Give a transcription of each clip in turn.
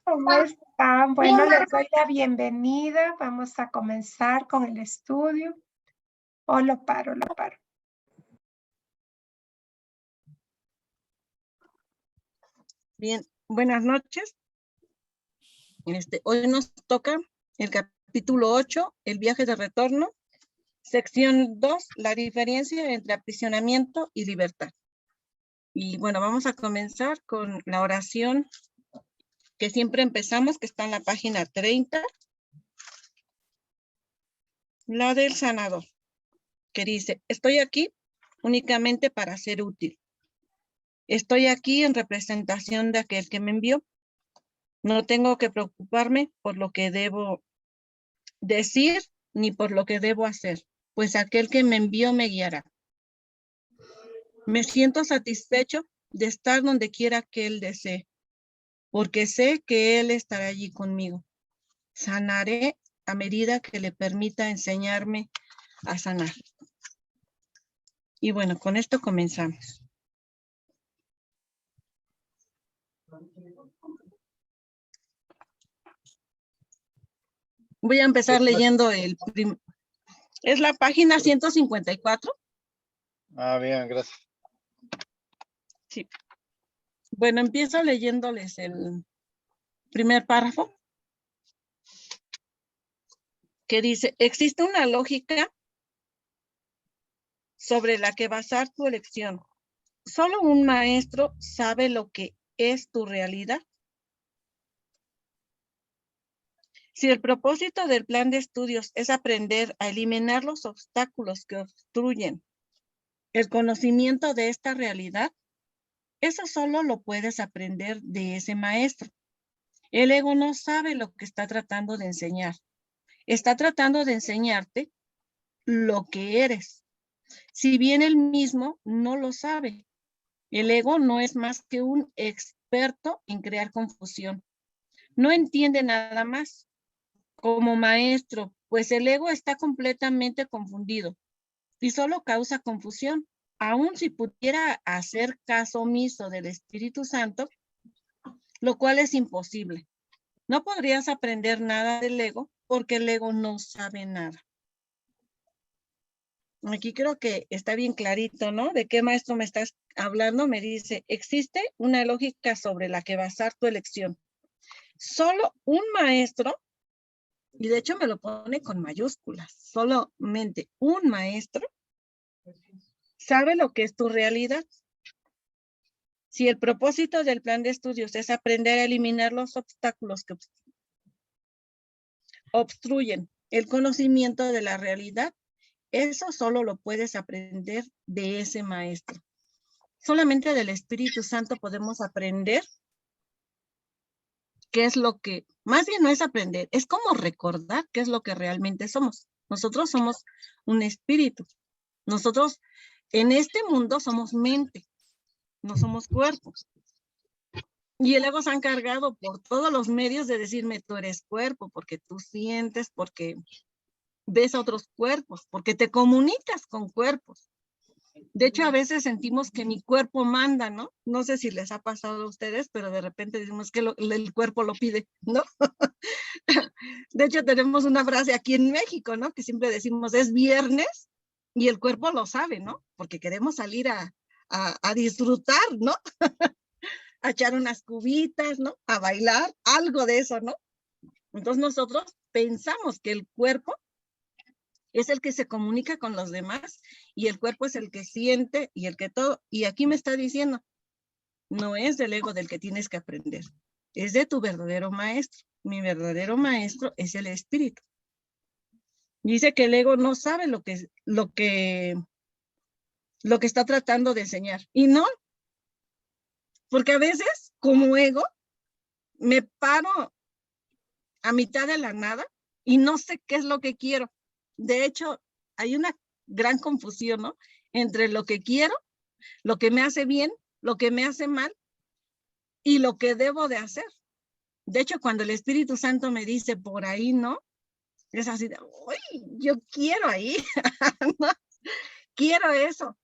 ¿Cómo están? Bueno, les doy la bienvenida. Vamos a comenzar con el estudio. O lo paro, lo paro. Bien, buenas noches. Hoy nos toca el capítulo 8, el viaje de retorno, sección 2, la diferencia entre aprisionamiento y libertad. Y bueno, vamos a comenzar con la oración que siempre empezamos, que está en la página 30, la del sanador, que dice: estoy aquí únicamente para ser útil. Estoy aquí en representación de aquel que me envió. No tengo que preocuparme por lo que debo decir ni por lo que debo hacer, pues aquel que me envió me guiará. Me siento satisfecho de estar donde quiera que él desee, porque sé que él estará allí conmigo. Sanaré a medida que le permita enseñarme a sanar. Y bueno, con esto comenzamos. Voy a empezar leyendo es la página 154. Ah, bien, gracias. Sí. Bueno, empiezo leyéndoles el primer párrafo, que dice: existe una lógica sobre la que basar tu elección. Solo un maestro sabe lo que es tu realidad. Si el propósito del plan de estudios es aprender a eliminar los obstáculos que obstruyen el conocimiento de esta realidad, eso solo lo puedes aprender de ese maestro. El ego no sabe lo que está tratando de enseñar. Está tratando de enseñarte lo que eres. Si bien él mismo no lo sabe, el ego no es más que un experto en crear confusión. No entiende nada más. Como maestro, pues el ego está completamente confundido y solo causa confusión. Aun si pudiera hacer caso omiso del Espíritu Santo, lo cual es imposible. No podrías aprender nada del ego porque el ego no sabe nada. Aquí creo que está bien clarito, ¿no? ¿De qué maestro me estás hablando? Me dice: existe una lógica sobre la que basar tu elección. Solo un maestro, y de hecho me lo pone con mayúsculas, solamente un maestro sabe lo que es tu realidad. Si el propósito del plan de estudios es aprender a eliminar los obstáculos que obstruyen el conocimiento de la realidad, eso solo lo puedes aprender de ese maestro. Solamente del Espíritu Santo podemos aprender qué es lo que, más bien no es aprender, es como recordar qué es lo que realmente somos. Nosotros somos un espíritu. Nosotros en este mundo somos mente, no somos cuerpos. Y el ego se ha encargado por todos los medios de decirme: tú eres cuerpo, porque tú sientes, porque ves a otros cuerpos, porque te comunicas con cuerpos. De hecho, a veces sentimos que mi cuerpo manda, ¿no? No sé si les ha pasado a ustedes, pero de repente decimos que el cuerpo lo pide, ¿no? De hecho, tenemos una frase aquí en México, ¿no? Que siempre decimos: es viernes, y el cuerpo lo sabe, ¿no? Porque queremos salir a disfrutar, ¿no? A echar unas cubitas, ¿no? A bailar, algo de eso, ¿no? Entonces nosotros pensamos que el cuerpo es el que se comunica con los demás y el cuerpo es el que siente y el que todo. Y aquí me está diciendo: no es del ego del que tienes que aprender, es de tu verdadero maestro. Mi verdadero maestro es el espíritu. Dice que el ego no sabe lo que está tratando de enseñar. Y no, porque a veces como ego me paro a mitad de la nada y no sé qué es lo que quiero. De hecho, hay una gran confusión, ¿no? Entre lo que quiero, lo que me hace bien, lo que me hace mal y lo que debo de hacer. De hecho, cuando el Espíritu Santo me dice: por ahí no, es así de: uy, yo quiero ahí, ¿no? Quiero eso.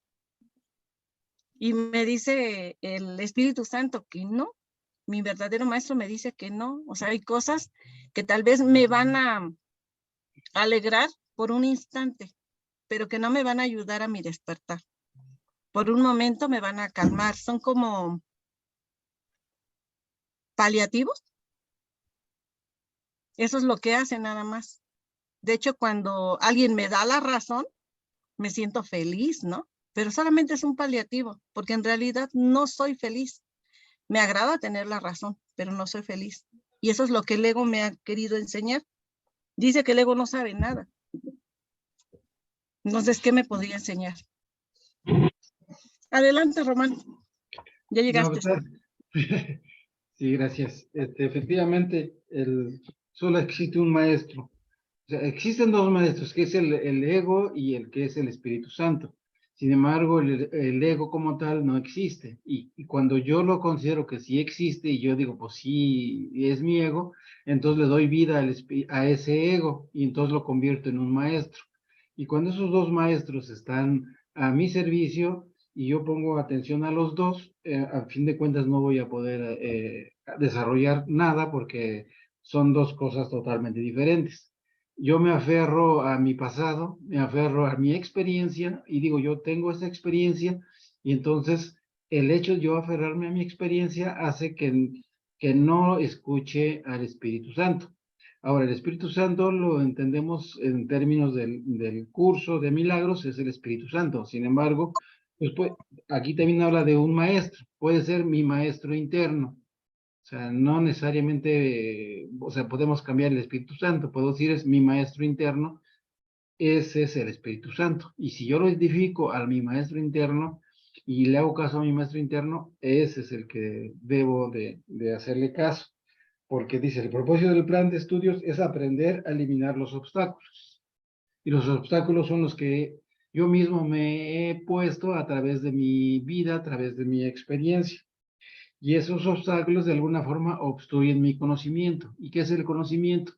Y me dice el Espíritu Santo que no, mi verdadero maestro me dice que no. O sea, hay cosas que tal vez me van a alegrar por un instante, pero que no me van a ayudar a mi despertar. Por un momento me van a calmar. Son como paliativos. Eso es lo que hace nada más. De hecho, cuando alguien me da la razón, me siento feliz, ¿no? Pero solamente es un paliativo, porque en realidad no soy feliz. Me agrada tener la razón, pero no soy feliz. Y eso es lo que el ego me ha querido enseñar. Dice que el ego no sabe nada. Entonces, ¿qué me podría enseñar? Adelante, Román. Ya llegaste. Sí, gracias. Efectivamente, solo existe un maestro. O sea, existen dos maestros, que es el ego y el que es el Espíritu Santo. Sin embargo, el ego como tal no existe. Y cuando yo lo considero que sí existe y yo digo, pues sí, es mi ego, entonces le doy vida a ese ego y entonces lo convierto en un maestro. Y cuando esos dos maestros están a mi servicio y yo pongo atención a los dos, a fin de cuentas no voy a poder desarrollar nada porque son dos cosas totalmente diferentes. Yo me aferro a mi pasado, me aferro a mi experiencia y digo, yo tengo esa experiencia y entonces el hecho de yo aferrarme a mi experiencia hace que no escuche al Espíritu Santo. Ahora, el Espíritu Santo lo entendemos en términos del curso de milagros, es el Espíritu Santo. Sin embargo, pues, aquí también habla de un maestro, puede ser mi maestro interno. O sea, no necesariamente, o sea, podemos cambiar el Espíritu Santo, puedo decir es mi maestro interno, ese es el Espíritu Santo. Y si yo lo identifico a mi maestro interno y le hago caso a mi maestro interno, ese es el que debo de hacerle caso. Porque dice, el propósito del plan de estudios es aprender a eliminar los obstáculos. Y los obstáculos son los que yo mismo me he puesto a través de mi vida, a través de mi experiencia. Y esos obstáculos de alguna forma obstruyen mi conocimiento. ¿Y qué es el conocimiento?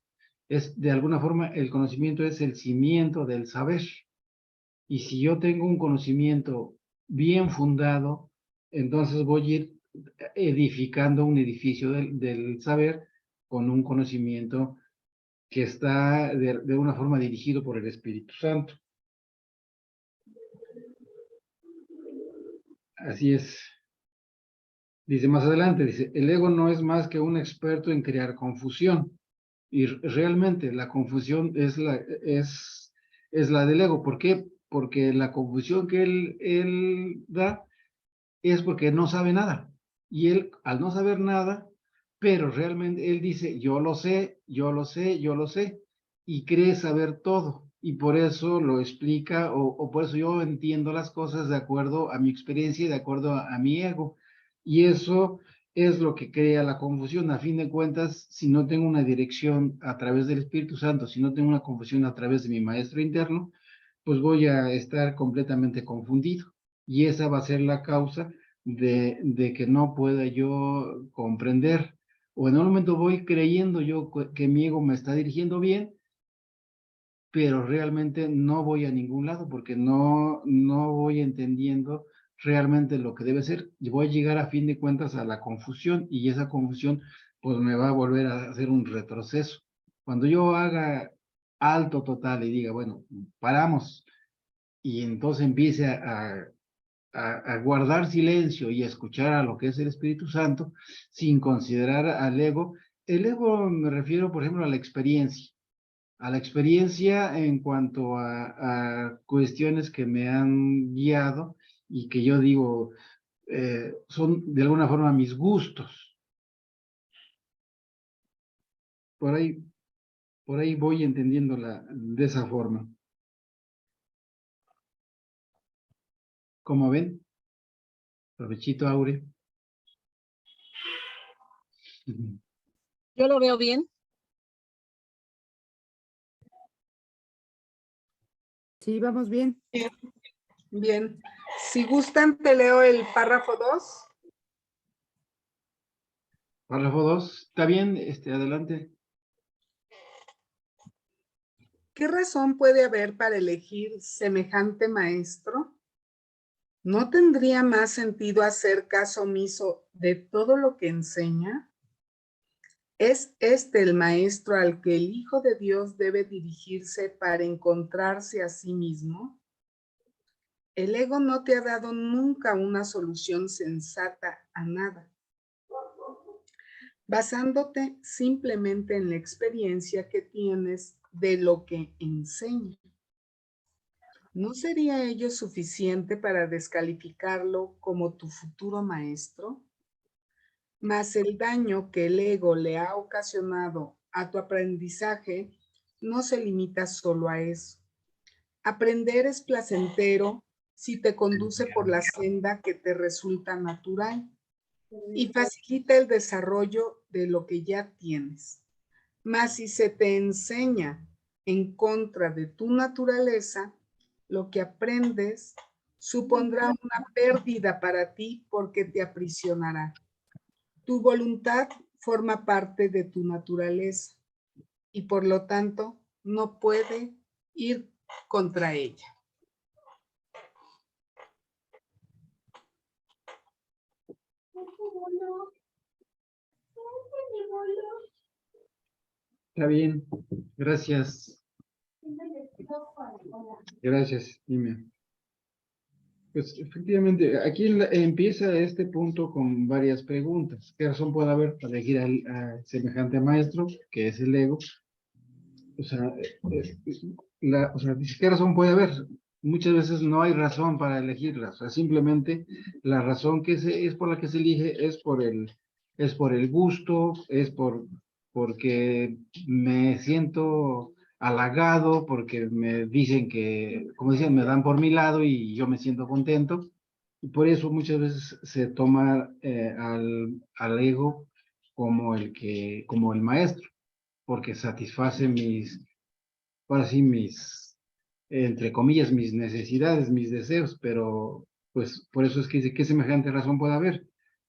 Es de alguna forma el conocimiento es el cimiento del saber. Y si yo tengo un conocimiento bien fundado, entonces voy a ir edificando un edificio del saber con un conocimiento que está de una forma dirigido por el Espíritu Santo. Así es. Dice más adelante, dice, el ego no es más que un experto en crear confusión. Y realmente la confusión es la del ego. ¿Por qué? Porque la confusión que él da es porque no sabe nada. Y él, al no saber nada, pero realmente él dice, yo lo sé, yo lo sé, yo lo sé, y cree saber todo. Y por eso lo explica, o por eso yo entiendo las cosas de acuerdo a mi experiencia y de acuerdo a mi ego. Y eso es lo que crea la confusión. A fin de cuentas, si no tengo una dirección a través del Espíritu Santo, si no tengo una confusión a través de mi maestro interno, pues voy a estar completamente confundido. Y esa va a ser la causa de que no pueda yo comprender. O en un momento voy creyendo yo que mi ego me está dirigiendo bien, pero realmente no voy a ningún lado porque no voy entendiendo realmente lo que debe ser. Y voy a llegar a fin de cuentas a la confusión y esa confusión pues me va a volver a hacer un retroceso. Cuando yo haga alto total y diga, bueno, paramos y entonces empiece a guardar silencio y a escuchar a lo que es el Espíritu Santo sin considerar al ego. El ego me refiero, por ejemplo, a la experiencia en cuanto a cuestiones que me han guiado y que yo digo son de alguna forma mis gustos. Por ahí voy entendiendo de esa forma. ¿Cómo ven? Provechito, Aure. Yo lo veo bien. Sí, vamos bien. Bien, bien. Si gustan, te leo el párrafo 2. Párrafo 2. ¿Está bien? Adelante. ¿Qué razón puede haber para elegir semejante maestro? ¿No tendría más sentido hacer caso omiso de todo lo que enseña? ¿Es este el maestro al que el Hijo de Dios debe dirigirse para encontrarse a sí mismo? El ego no te ha dado nunca una solución sensata a nada, basándote simplemente en la experiencia que tienes de lo que enseña. ¿No sería ello suficiente para descalificarlo como tu futuro maestro? Mas el daño que el ego le ha ocasionado a tu aprendizaje no se limita solo a eso. Aprender es placentero si te conduce por la senda que te resulta natural y facilita el desarrollo de lo que ya tienes. Mas si se te enseña en contra de tu naturaleza, lo que aprendes supondrá una pérdida para ti porque te aprisionará. Tu voluntad forma parte de tu naturaleza y por lo tanto no puede ir contra ella. Está bien. Gracias. Gracias, Dime. Pues efectivamente, aquí empieza este punto con varias preguntas. ¿Qué razón puede haber para elegir a semejante maestro, que es el ego? O sea, dice, ¿qué razón puede haber? Muchas veces no hay razón para elegirla. O sea, simplemente la razón es por la que se elige es por el gusto, porque me siento halagado, porque me dicen que, como dicen, me dan por mi lado y yo me siento contento. Y por eso muchas veces se toma al ego como el maestro, porque satisface ahora sí, entre comillas, mis necesidades, mis deseos, pero pues por eso es que dice, ¿qué semejante razón puede haber?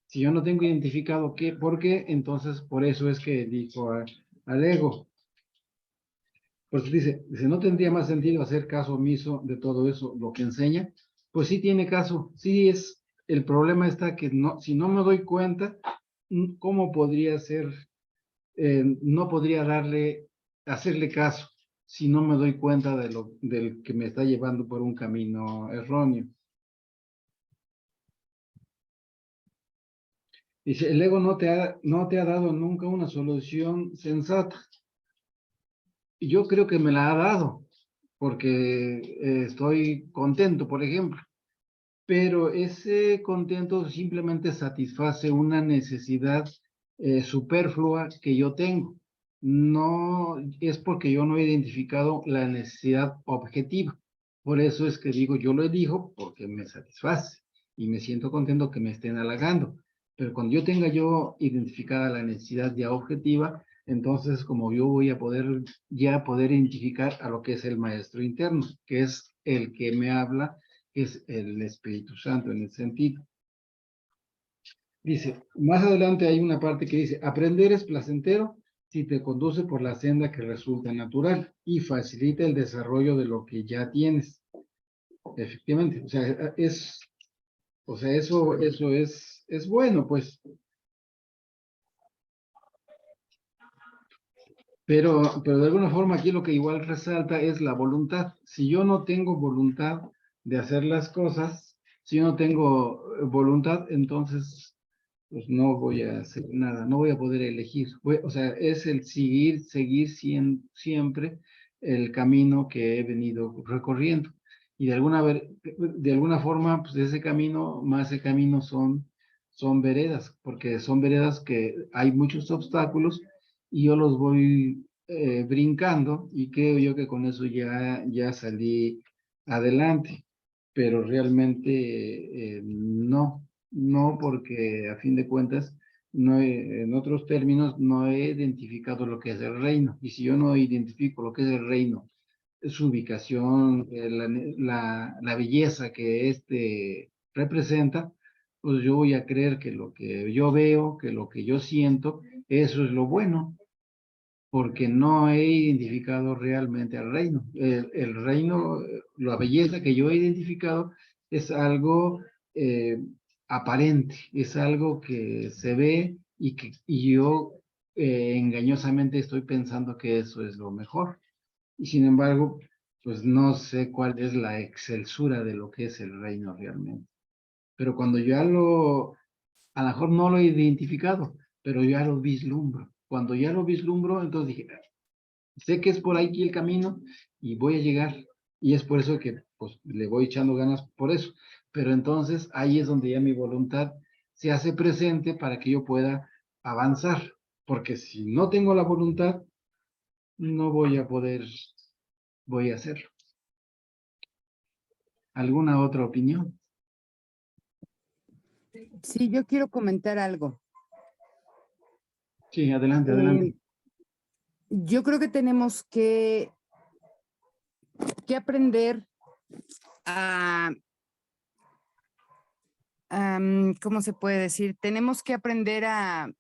Si yo no tengo identificado por qué, entonces por eso es que dijo al ego. Pues dice, no tendría más sentido hacer caso omiso de todo eso, lo que enseña. Pues sí tiene caso, sí es, el problema está que no, si no me doy cuenta, ¿cómo podría ser? No podría hacerle caso si no me doy cuenta del que me está llevando por un camino erróneo. Dice, el ego no te ha dado nunca una solución sensata. Y yo creo que me la ha dado, porque estoy contento, por ejemplo. Pero ese contento simplemente satisface una necesidad superflua que yo tengo. No es porque yo no he identificado la necesidad objetiva. Por eso es que digo, yo lo elijo porque me satisface y me siento contento que me estén halagando. Pero cuando yo tenga yo identificada la necesidad ya objetiva, entonces como yo voy a poder identificar a lo que es el maestro interno, que es el que me habla, es el Espíritu Santo en el sentido. Dice, más adelante hay una parte que dice, aprender es placentero si te conduce por la senda que resulta natural y facilita el desarrollo de lo que ya tienes. Efectivamente, eso es bueno, pues. Pero de alguna forma aquí lo que igual resalta es la voluntad. Si yo no tengo voluntad de hacer las cosas, si yo no tengo voluntad, entonces pues no voy a hacer nada, no voy a poder elegir. Es el seguir siempre el camino que he venido recorriendo. Y de alguna forma, pues ese camino son veredas, porque son veredas que hay muchos obstáculos y yo los voy brincando y creo yo que con eso ya salí adelante, pero realmente no porque a fin de cuentas, en otros términos, no he identificado lo que es el reino. Y si yo no identifico lo que es el reino, su ubicación, la belleza que este representa, pues yo voy a creer que lo que yo veo, que lo que yo siento, eso es lo bueno, porque no he identificado realmente al reino. El reino, la belleza que yo he identificado, es algo aparente, es algo que se ve y yo engañosamente estoy pensando que eso es lo mejor. Y sin embargo, pues no sé cuál es la excelsura de lo que es el reino realmente. Pero cuando ya a lo mejor no lo he identificado, pero ya lo vislumbro. Cuando ya lo vislumbro, entonces dije, sé que es por aquí el camino y voy a llegar. Y es por eso que pues le voy echando ganas por eso. Pero entonces ahí es donde ya mi voluntad se hace presente para que yo pueda avanzar. Porque si no tengo la voluntad, no voy a poder, voy a hacerlo. ¿Alguna otra opinión? Sí, yo quiero comentar algo. Sí, adelante, adelante. Yo creo que tenemos que aprender a, ¿cómo se puede decir? Tenemos que aprender a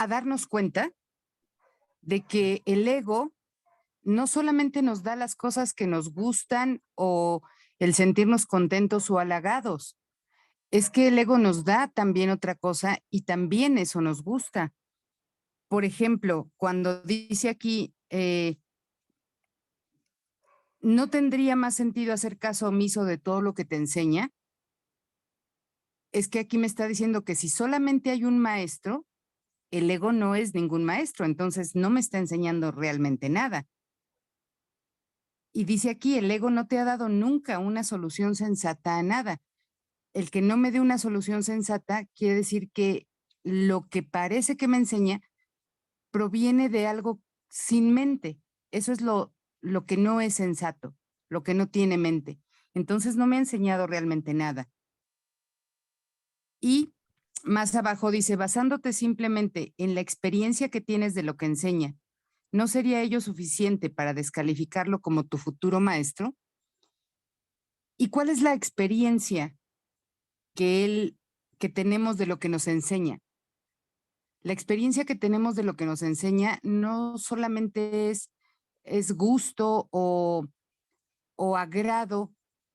darnos cuenta de que el ego no solamente nos da las cosas que nos gustan o el sentirnos contentos o halagados, es que el ego nos da también otra cosa y también eso nos gusta. Por ejemplo, cuando dice aquí, ¿no tendría más sentido hacer caso omiso de todo lo que te enseña? Es que aquí me está diciendo que si solamente hay un maestro, el ego no es ningún maestro, entonces no me está enseñando realmente nada. Y dice aquí, el ego no te ha dado nunca una solución sensata a nada. El que no me dé una solución sensata quiere decir que lo que parece que me enseña proviene de algo sin mente. Eso es lo que no es sensato, lo que no tiene mente. Entonces no me ha enseñado realmente nada. Y más abajo dice, basándote simplemente en la experiencia que tienes de lo que enseña, ¿no sería ello suficiente para descalificarlo como tu futuro maestro? ¿Y cuál es la experiencia que tenemos de lo que nos enseña? La experiencia que tenemos de lo que nos enseña no solamente es gusto o agrado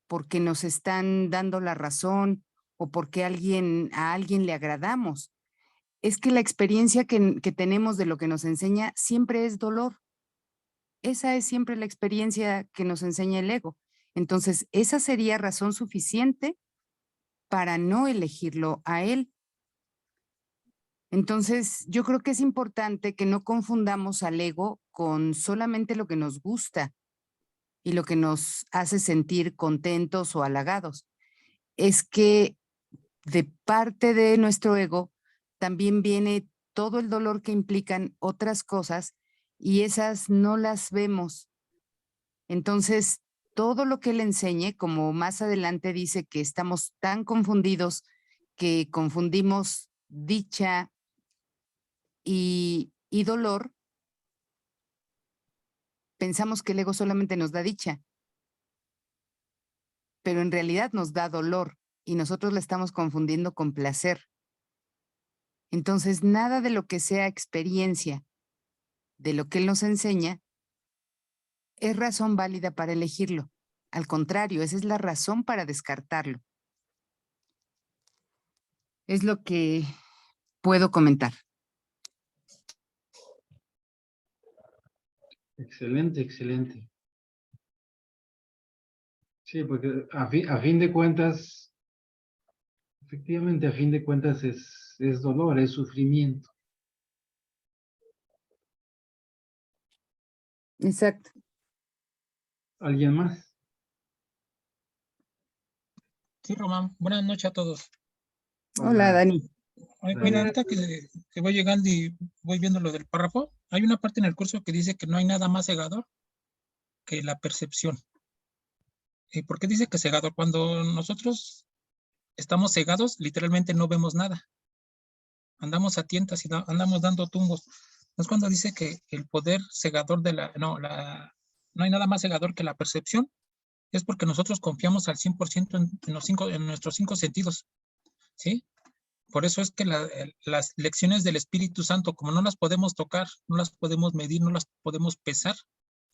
porque nos están dando la razón o porque a alguien le agradamos. Es que la experiencia que tenemos de lo que nos enseña siempre es dolor. Esa es siempre la experiencia que nos enseña el ego. Entonces, esa sería razón suficiente para no elegirlo a él. Entonces, yo creo que es importante que no confundamos al ego con solamente lo que nos gusta y lo que nos hace sentir contentos o halagados. Es que de parte de nuestro ego también viene todo el dolor que implican otras cosas y esas no las vemos. Entonces, todo lo que él enseñe, como más adelante dice que estamos tan confundidos que confundimos dicha y dolor, pensamos que el ego solamente nos da dicha, pero en realidad nos da dolor y nosotros la estamos confundiendo con placer. Entonces, nada de lo que sea experiencia, de lo que él nos enseña, es razón válida para elegirlo. Al contrario, esa es la razón para descartarlo. Es lo que puedo comentar. Excelente, excelente. Sí, porque a fin de cuentas, efectivamente, a fin de cuentas es dolor, es sufrimiento. Exacto. ¿Alguien más? Sí, Román, buenas noches a todos. Hola, Dani. Mira, ahorita que voy llegando y voy viendo lo del párrafo, hay una parte en el curso que dice que no hay nada más cegador que la percepción. ¿Y por qué dice que cegador? Cuando nosotros estamos cegados, literalmente no vemos nada. Andamos a tientas y andamos dando tumbos. No es cuando dice que el poder cegador no hay nada más cegador que la percepción. Es porque nosotros confiamos al 100% en nuestros 5 sentidos, ¿sí? Por eso es que las lecciones del Espíritu Santo, como no las podemos tocar, no las podemos medir, no las podemos pesar,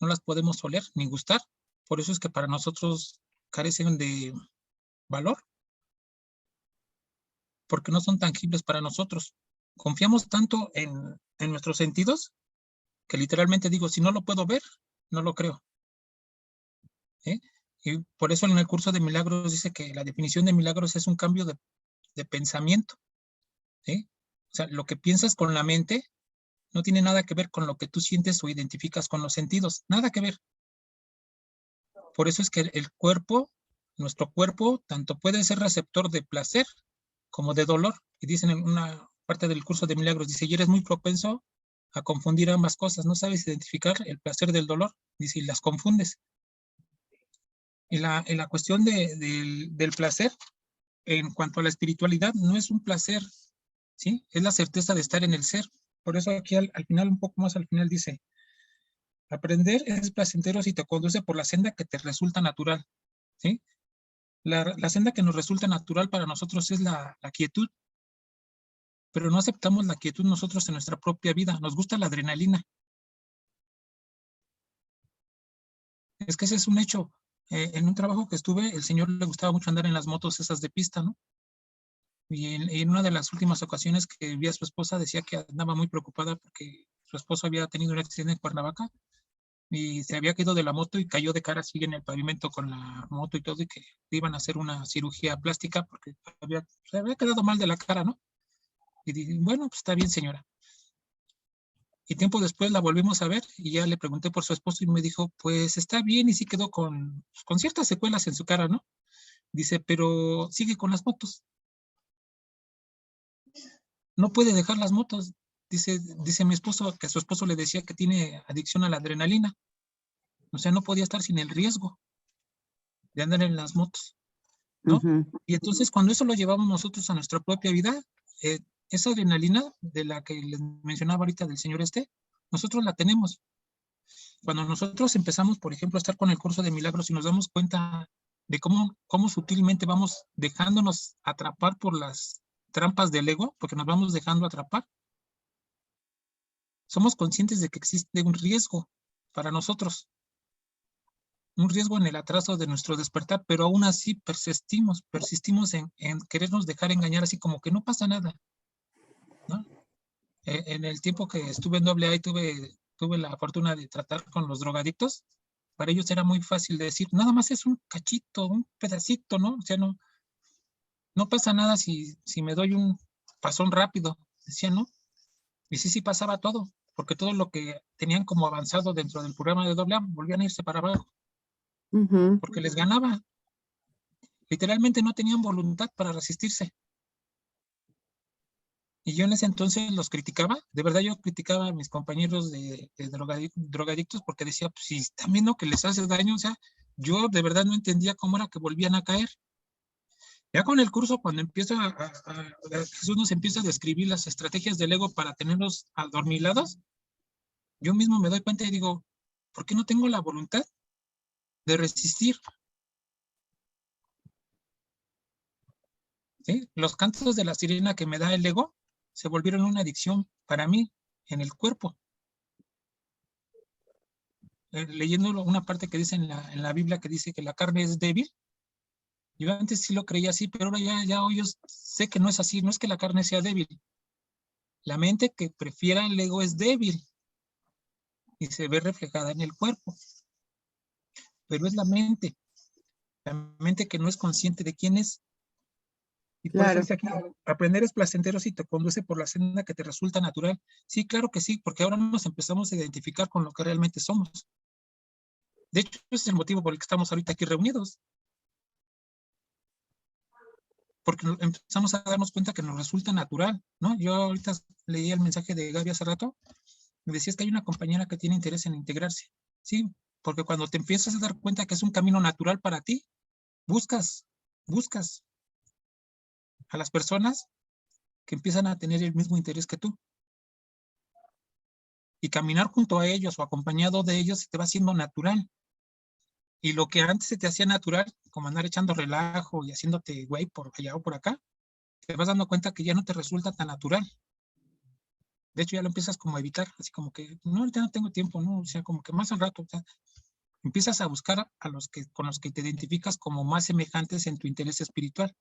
no las podemos oler ni gustar, por eso es que para nosotros carecen de valor, porque no son tangibles para nosotros. Confiamos tanto en nuestros sentidos que literalmente digo, si no lo puedo ver, no lo creo. ¿Sí? Y por eso en el curso de milagros dice que la definición de milagros es un cambio de pensamiento. ¿Sí? O sea, lo que piensas con la mente no tiene nada que ver con lo que tú sientes o identificas con los sentidos. Nada que ver. Por eso es que el cuerpo, nuestro cuerpo, tanto puede ser receptor de placer como de dolor. Y dicen en una parte del curso de milagros, dice, y eres muy propenso a confundir ambas cosas. No sabes identificar el placer del dolor. Dice, y las confundes. Y la cuestión del placer, en cuanto a la espiritualidad, no es un placer, ¿sí? Es la certeza de estar en el ser. Por eso aquí al final, un poco más al final dice, aprender es placentero si te conduce por la senda que te resulta natural, ¿sí? La senda que nos resulta natural para nosotros es la quietud, pero no aceptamos la quietud nosotros en nuestra propia vida. Nos gusta la adrenalina. Es que ese es un hecho. En un trabajo que estuve, el señor le gustaba mucho andar en las motos esas de pista, ¿no? Y en una de las últimas ocasiones que vi a su esposa, decía que andaba muy preocupada porque su esposo había tenido un accidente en Cuernavaca y se había caído de la moto y cayó de cara así en el pavimento con la moto y todo, y que iban a hacer una cirugía plástica porque se había quedado mal de la cara, ¿no? Y dije, bueno, pues está bien, señora. Y tiempo después la volvimos a ver y ya le pregunté por su esposo y me dijo, pues está bien, y sí quedó con ciertas secuelas en su cara, ¿no? Dice, pero sigue con las motos. No puede dejar las motos. Dice mi esposo que su esposo le decía que tiene adicción a la adrenalina. O sea, no podía estar sin el riesgo de andar en las motos, ¿no? Ujú. Y entonces cuando eso lo llevamos nosotros a nuestra propia vida, esa adrenalina de la que les mencionaba ahorita del señor nosotros la tenemos. Cuando nosotros empezamos, por ejemplo, a estar con el curso de milagros y nos damos cuenta de cómo sutilmente vamos dejándonos atrapar por las trampas del ego, porque nos vamos dejando atrapar, somos conscientes de que existe un riesgo para nosotros, un riesgo en el atraso de nuestro despertar, pero aún así persistimos en querernos dejar engañar, así como que no pasa nada, ¿no? En el tiempo que estuve en AA y tuve la fortuna de tratar con los drogadictos, para ellos era muy fácil de decir, nada más es un cachito, un pedacito, ¿no? O sea, no pasa nada si me doy un pasón rápido, decían, ¿no? Y sí pasaba todo, porque todo lo que tenían como avanzado dentro del programa de AA volvían a irse para abajo, Ujú. porque les ganaba. Literalmente no tenían voluntad para resistirse. Y yo en ese entonces los criticaba, de verdad yo criticaba a mis compañeros de drogadictos porque decía, pues si están viendo que les hace daño, o sea, yo de verdad no entendía cómo era que volvían a caer. Ya con el curso, cuando Jesús nos empieza a describir las estrategias del ego para tenerlos adormilados, yo mismo me doy cuenta y digo, ¿por qué no tengo la voluntad de resistir? ¿Sí? Los cantos de la sirena que me da el ego se volvieron una adicción para mí en el cuerpo. Leyendo una parte que dice en la Biblia que dice que la carne es débil. Yo antes sí lo creía así, pero ahora ya hoy yo sé que no es así. No es que la carne sea débil. La mente que prefiera el ego es débil y se ve reflejada en el cuerpo. Pero es la mente que no es consciente de quién es. Y por eso Claro. dice aquí, aprender es placentero si te conduce por la senda que te resulta natural. Sí, claro que sí, porque ahora nos empezamos a identificar con lo que realmente somos. De hecho, ese es el motivo por el que estamos ahorita aquí reunidos. Porque empezamos a darnos cuenta que nos resulta natural, ¿no? Yo ahorita leí el mensaje de Gaby hace rato, me decías que hay una compañera que tiene interés en integrarse. Sí, porque cuando te empiezas a dar cuenta que es un camino natural para ti, buscas a las personas que empiezan a tener el mismo interés que tú. Y caminar junto a ellos o acompañado de ellos se te va haciendo natural. Y lo que antes se te hacía natural, como andar echando relajo y haciéndote güey por allá o por acá, te vas dando cuenta que ya no te resulta tan natural. De hecho, ya lo empiezas como a evitar, así como que, no, ahorita no tengo tiempo, ¿no? O sea, como que más al rato, o sea, empiezas a buscar a los que, con los que te identificas como más semejantes en tu interés espiritual.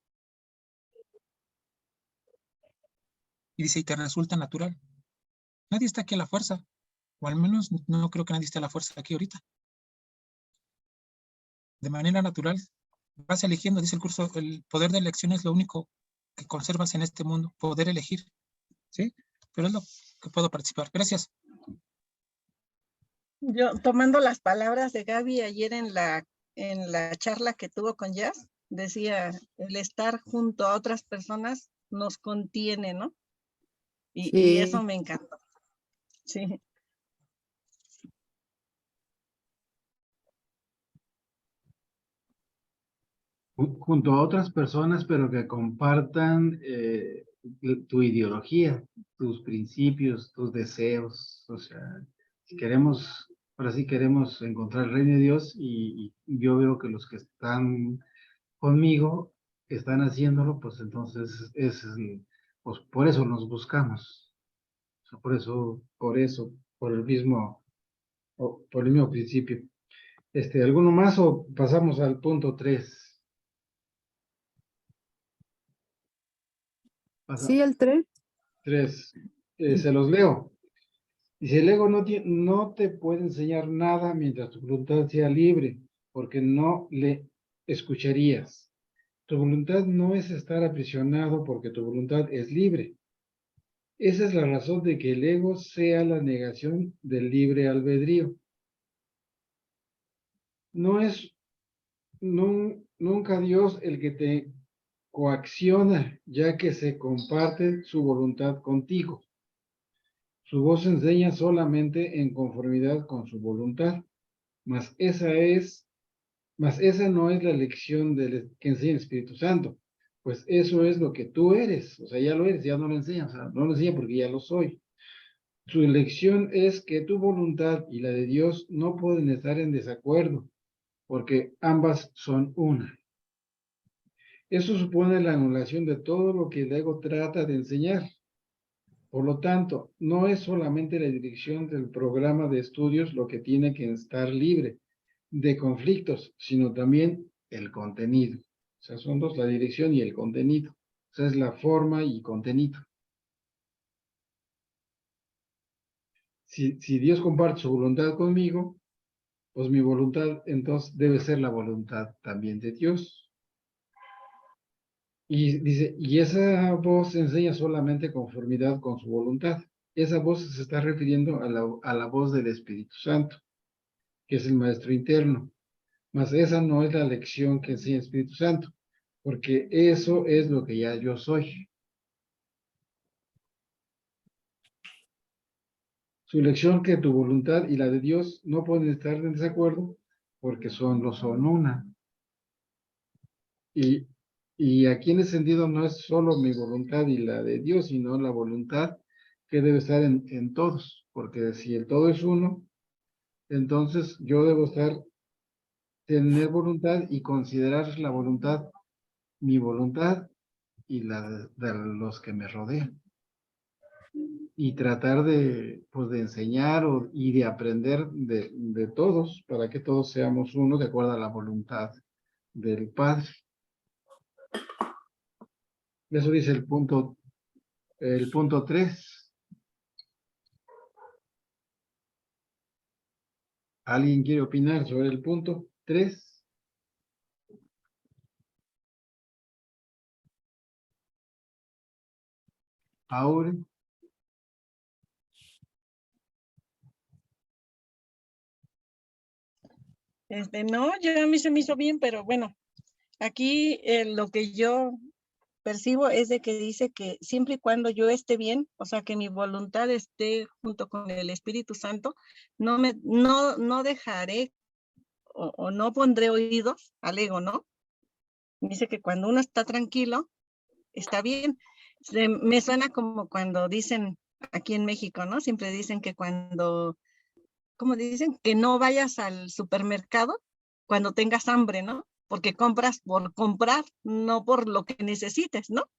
Y dice, y te resulta natural. Nadie está aquí a la fuerza, o al menos no creo que nadie esté a la fuerza aquí ahorita. De manera natural, vas eligiendo, dice el curso, el poder de elección es lo único que conservas en este mundo, poder elegir, ¿sí? Pero es lo que puedo participar. Gracias. Yo, tomando las palabras de Gaby ayer en la charla que tuvo con Jazz, decía, el estar junto a otras personas nos contiene, ¿no? Y eso me encantó. Sí. Junto a otras personas, pero que compartan tu ideología, tus principios, tus deseos. O sea, si queremos, ahora sí queremos encontrar el reino de Dios y yo veo que los que están conmigo están haciéndolo, pues entonces pues por eso nos buscamos. O sea, por el mismo principio. ¿Alguno más o pasamos al punto 3? Sí, el 3. 3. Se los leo. Dice, el ego no te puede enseñar nada mientras tu voluntad sea libre, porque no le escucharías. Tu voluntad no es estar aprisionado porque tu voluntad es libre. Esa es la razón de que el ego sea la negación del libre albedrío. No es nunca Dios el que te coacciona, ya que se comparte su voluntad contigo. Su voz enseña solamente en conformidad con su voluntad, mas esa no es la elección que enseña el Espíritu Santo, pues eso es lo que tú eres, o sea, ya lo eres, ya no lo enseña, o sea, no lo enseña porque ya lo soy. Su elección es que tu voluntad y la de Dios no pueden estar en desacuerdo, porque ambas son una. Eso supone la anulación de todo lo que el ego trata de enseñar. Por lo tanto, no es solamente la dirección del programa de estudios lo que tiene que estar libre de conflictos, sino también el contenido. O sea, son dos, la dirección y el contenido. O sea, es la forma y contenido. Si Dios comparte su voluntad conmigo, pues mi voluntad entonces debe ser la voluntad también de Dios. Y dice, y esa voz enseña solamente conformidad con su voluntad. Esa voz se está refiriendo a la voz del Espíritu Santo, que es el maestro interno. Mas esa no es la lección que enseña el Espíritu Santo, porque eso es lo que ya yo soy. Su lección que tu voluntad y la de Dios no pueden estar en desacuerdo, porque son una. Y aquí en ese sentido no es solo mi voluntad y la de Dios, sino la voluntad que debe estar en todos, porque si el todo es uno, entonces yo debo tener voluntad y considerar la voluntad, mi voluntad y la de los que me rodean. Y tratar pues de enseñar y de aprender de todos, para que todos seamos uno de acuerdo a la voluntad del Padre. Eso dice el punto 3. ¿Alguien quiere opinar sobre el punto 3? Ahora. No, ya a mí se me hizo bien, pero bueno, aquí lo que yo percibo es de que dice que siempre y cuando yo esté bien, o sea, que mi voluntad esté junto con el Espíritu Santo, no dejaré o no pondré oídos al ego, ¿no? Dice que cuando uno está tranquilo, está bien. Me suena como cuando dicen aquí en México, ¿no? Siempre dicen que ¿cómo dicen? Que no vayas al supermercado cuando tengas hambre, ¿no? Porque compras por comprar, no por lo que necesites, ¿no?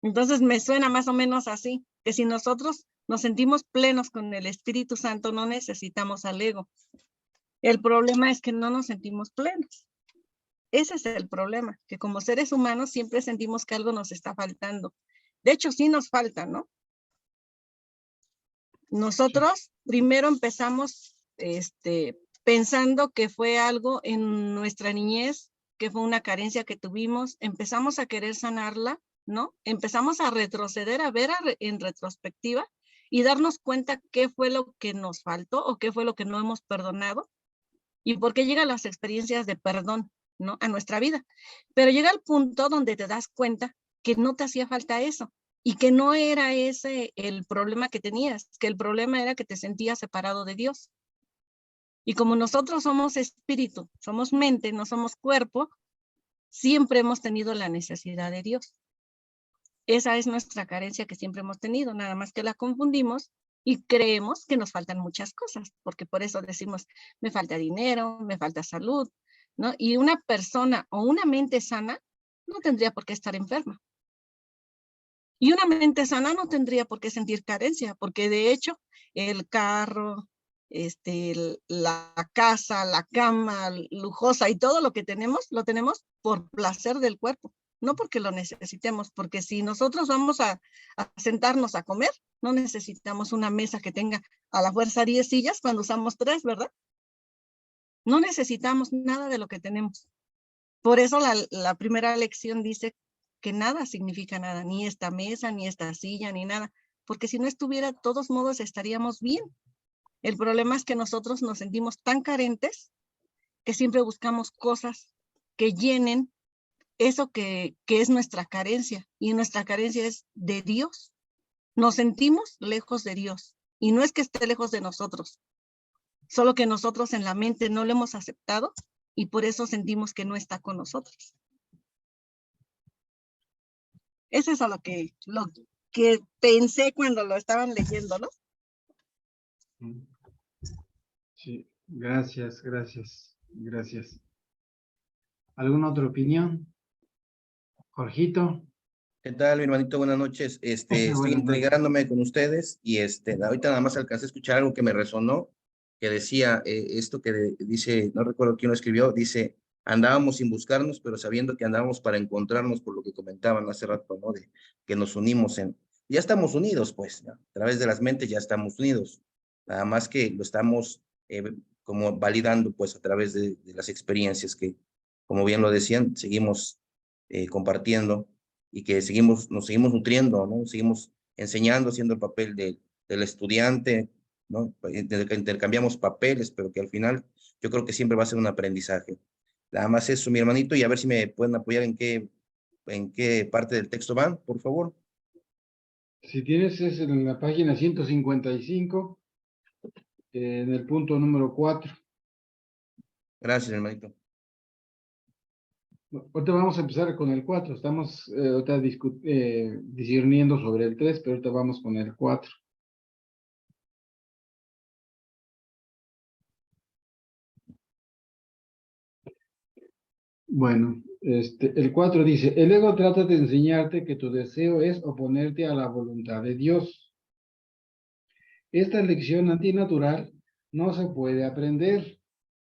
Entonces me suena más o menos así, que si nosotros nos sentimos plenos con el Espíritu Santo, no necesitamos al ego. El problema es que no nos sentimos plenos. Ese es el problema, que como seres humanos siempre sentimos que algo nos está faltando. De hecho, sí nos falta, ¿no? Nosotros primero empezamos pensando que fue algo en nuestra niñez, que fue una carencia que tuvimos, empezamos a querer sanarla, ¿no? Empezamos a retroceder, a ver en retrospectiva y darnos cuenta qué fue lo que nos faltó o qué fue lo que no hemos perdonado y por qué llegan las experiencias de perdón, ¿no? A nuestra vida. Pero llega el punto donde te das cuenta que no te hacía falta eso y que no era ese el problema que tenías, que el problema era que te sentías separado de Dios. Y como nosotros somos espíritu, somos mente, no somos cuerpo, siempre hemos tenido la necesidad de Dios. Esa es nuestra carencia que siempre hemos tenido, nada más que la confundimos y creemos que nos faltan muchas cosas, porque por eso decimos, me falta dinero, me falta salud, ¿no? Y una persona o una mente sana no tendría por qué estar enferma. Y una mente sana no tendría por qué sentir carencia, porque de hecho el carro, la casa, la cama lujosa y todo lo que tenemos, lo tenemos por placer del cuerpo, no porque lo necesitemos, porque si nosotros vamos a sentarnos a comer, no necesitamos una mesa que tenga a la fuerza 10 sillas cuando usamos 3, ¿verdad? No necesitamos nada de lo que tenemos. Por eso la primera lección dice que nada significa nada, ni esta mesa, ni esta silla, ni nada, porque si no estuviera, de todos modos estaríamos bien. El problema es que nosotros nos sentimos tan carentes que siempre buscamos cosas que llenen eso que es nuestra carencia, y nuestra carencia es de Dios. Nos sentimos lejos de Dios, y no es que esté lejos de nosotros, solo que nosotros en la mente no lo hemos aceptado, y por eso sentimos que no está con nosotros. Eso es lo que pensé cuando lo estaban leyendo, ¿no? Sí, gracias. ¿Alguna otra opinión? Jorgito. ¿Qué tal, mi hermanito? Buenas noches. Estoy Buenas noches. integrándome con ustedes y ahorita nada más alcancé a escuchar algo que me resonó, que decía esto que dice, no recuerdo quién lo escribió, dice, andábamos sin buscarnos, pero sabiendo que andábamos para encontrarnos, por lo que comentaban hace rato, ¿no? De que nos unimos ya estamos unidos, pues, ¿no? A través de las mentes ya estamos unidos, nada más que lo estamos como validando, pues, a través de las experiencias que, como bien lo decían, seguimos compartiendo y que nos seguimos nutriendo, ¿no? Seguimos enseñando, haciendo el papel del estudiante, ¿no? Intercambiamos papeles, pero que al final yo creo que siempre va a ser un aprendizaje. Nada más eso, mi hermanito, y a ver si me pueden apoyar en qué parte del texto van, por favor. Si tienes, es en la página 155, en el punto número 4. Gracias, hermanito. Ahorita vamos a empezar con el 4. Estamos ahorita discerniendo sobre el 3, pero ahorita vamos con el 4. Bueno, el 4 dice, el ego trata de enseñarte que tu deseo es oponerte a la voluntad de Dios. Esta lección antinatural no se puede aprender,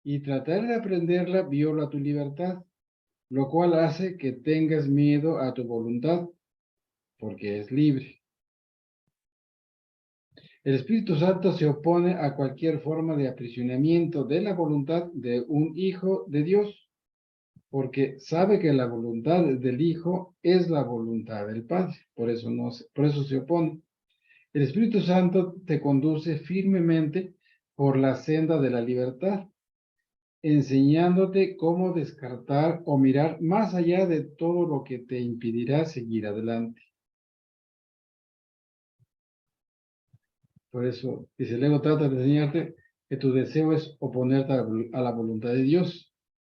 y tratar de aprenderla viola tu libertad, lo cual hace que tengas miedo a tu voluntad, porque es libre. El Espíritu Santo se opone a cualquier forma de aprisionamiento de la voluntad de un hijo de Dios, porque sabe que la voluntad del Hijo es la voluntad del Padre, por eso se opone. El Espíritu Santo te conduce firmemente por la senda de la libertad, enseñándote cómo descartar o mirar más allá de todo lo que te impedirá seguir adelante. Por eso, dice, el ego trata de enseñarte que tu deseo es oponerte a la voluntad de Dios.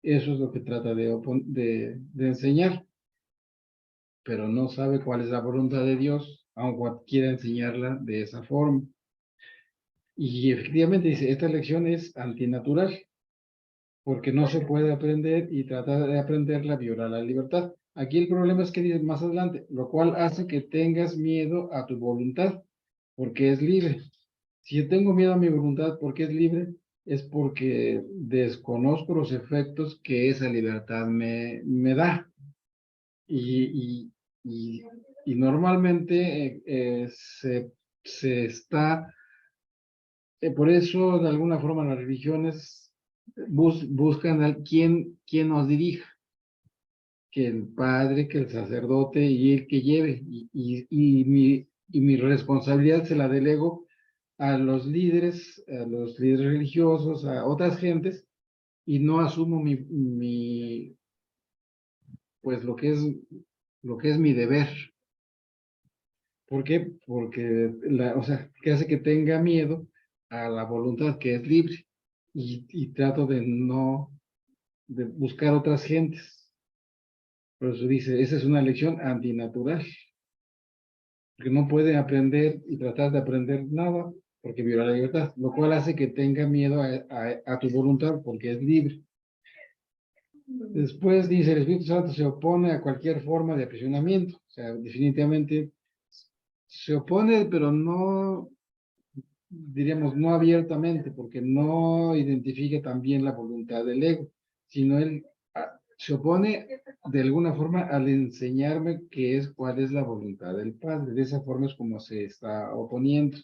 Eso es lo que trata de enseñar. Pero no sabe cuál es la voluntad de Dios, aunque quiera enseñarla de esa forma. Y efectivamente dice, esta lección es antinatural, porque no se puede aprender y tratar de aprenderla viola la libertad. Aquí el problema es que dice más adelante, lo cual hace que tengas miedo a tu voluntad, porque es libre. Si yo tengo miedo a mi voluntad porque es libre, es porque desconozco los efectos que esa libertad me da. Y normalmente se está, por eso de alguna forma las religiones buscan a quien nos dirija, que el padre, que el sacerdote y el que lleve. Y mi responsabilidad se la delego a los líderes religiosos, a otras gentes, y no asumo pues lo que es mi deber. ¿Por qué? Porque, o sea, que hace que tenga miedo a la voluntad que es libre, y trato de buscar otras gentes. Por eso dice, esa es una lección antinatural, porque no puede aprender y tratar de aprender nada porque viola la libertad, lo cual hace que tenga miedo a tu voluntad porque es libre. Después dice, el Espíritu Santo se opone a cualquier forma de aprisionamiento. O sea, definitivamente se opone, pero no, diríamos, no abiertamente, porque no identifica también la voluntad del ego, sino él se opone de alguna forma al enseñarme cuál es la voluntad del Padre. De esa forma es como se está oponiendo.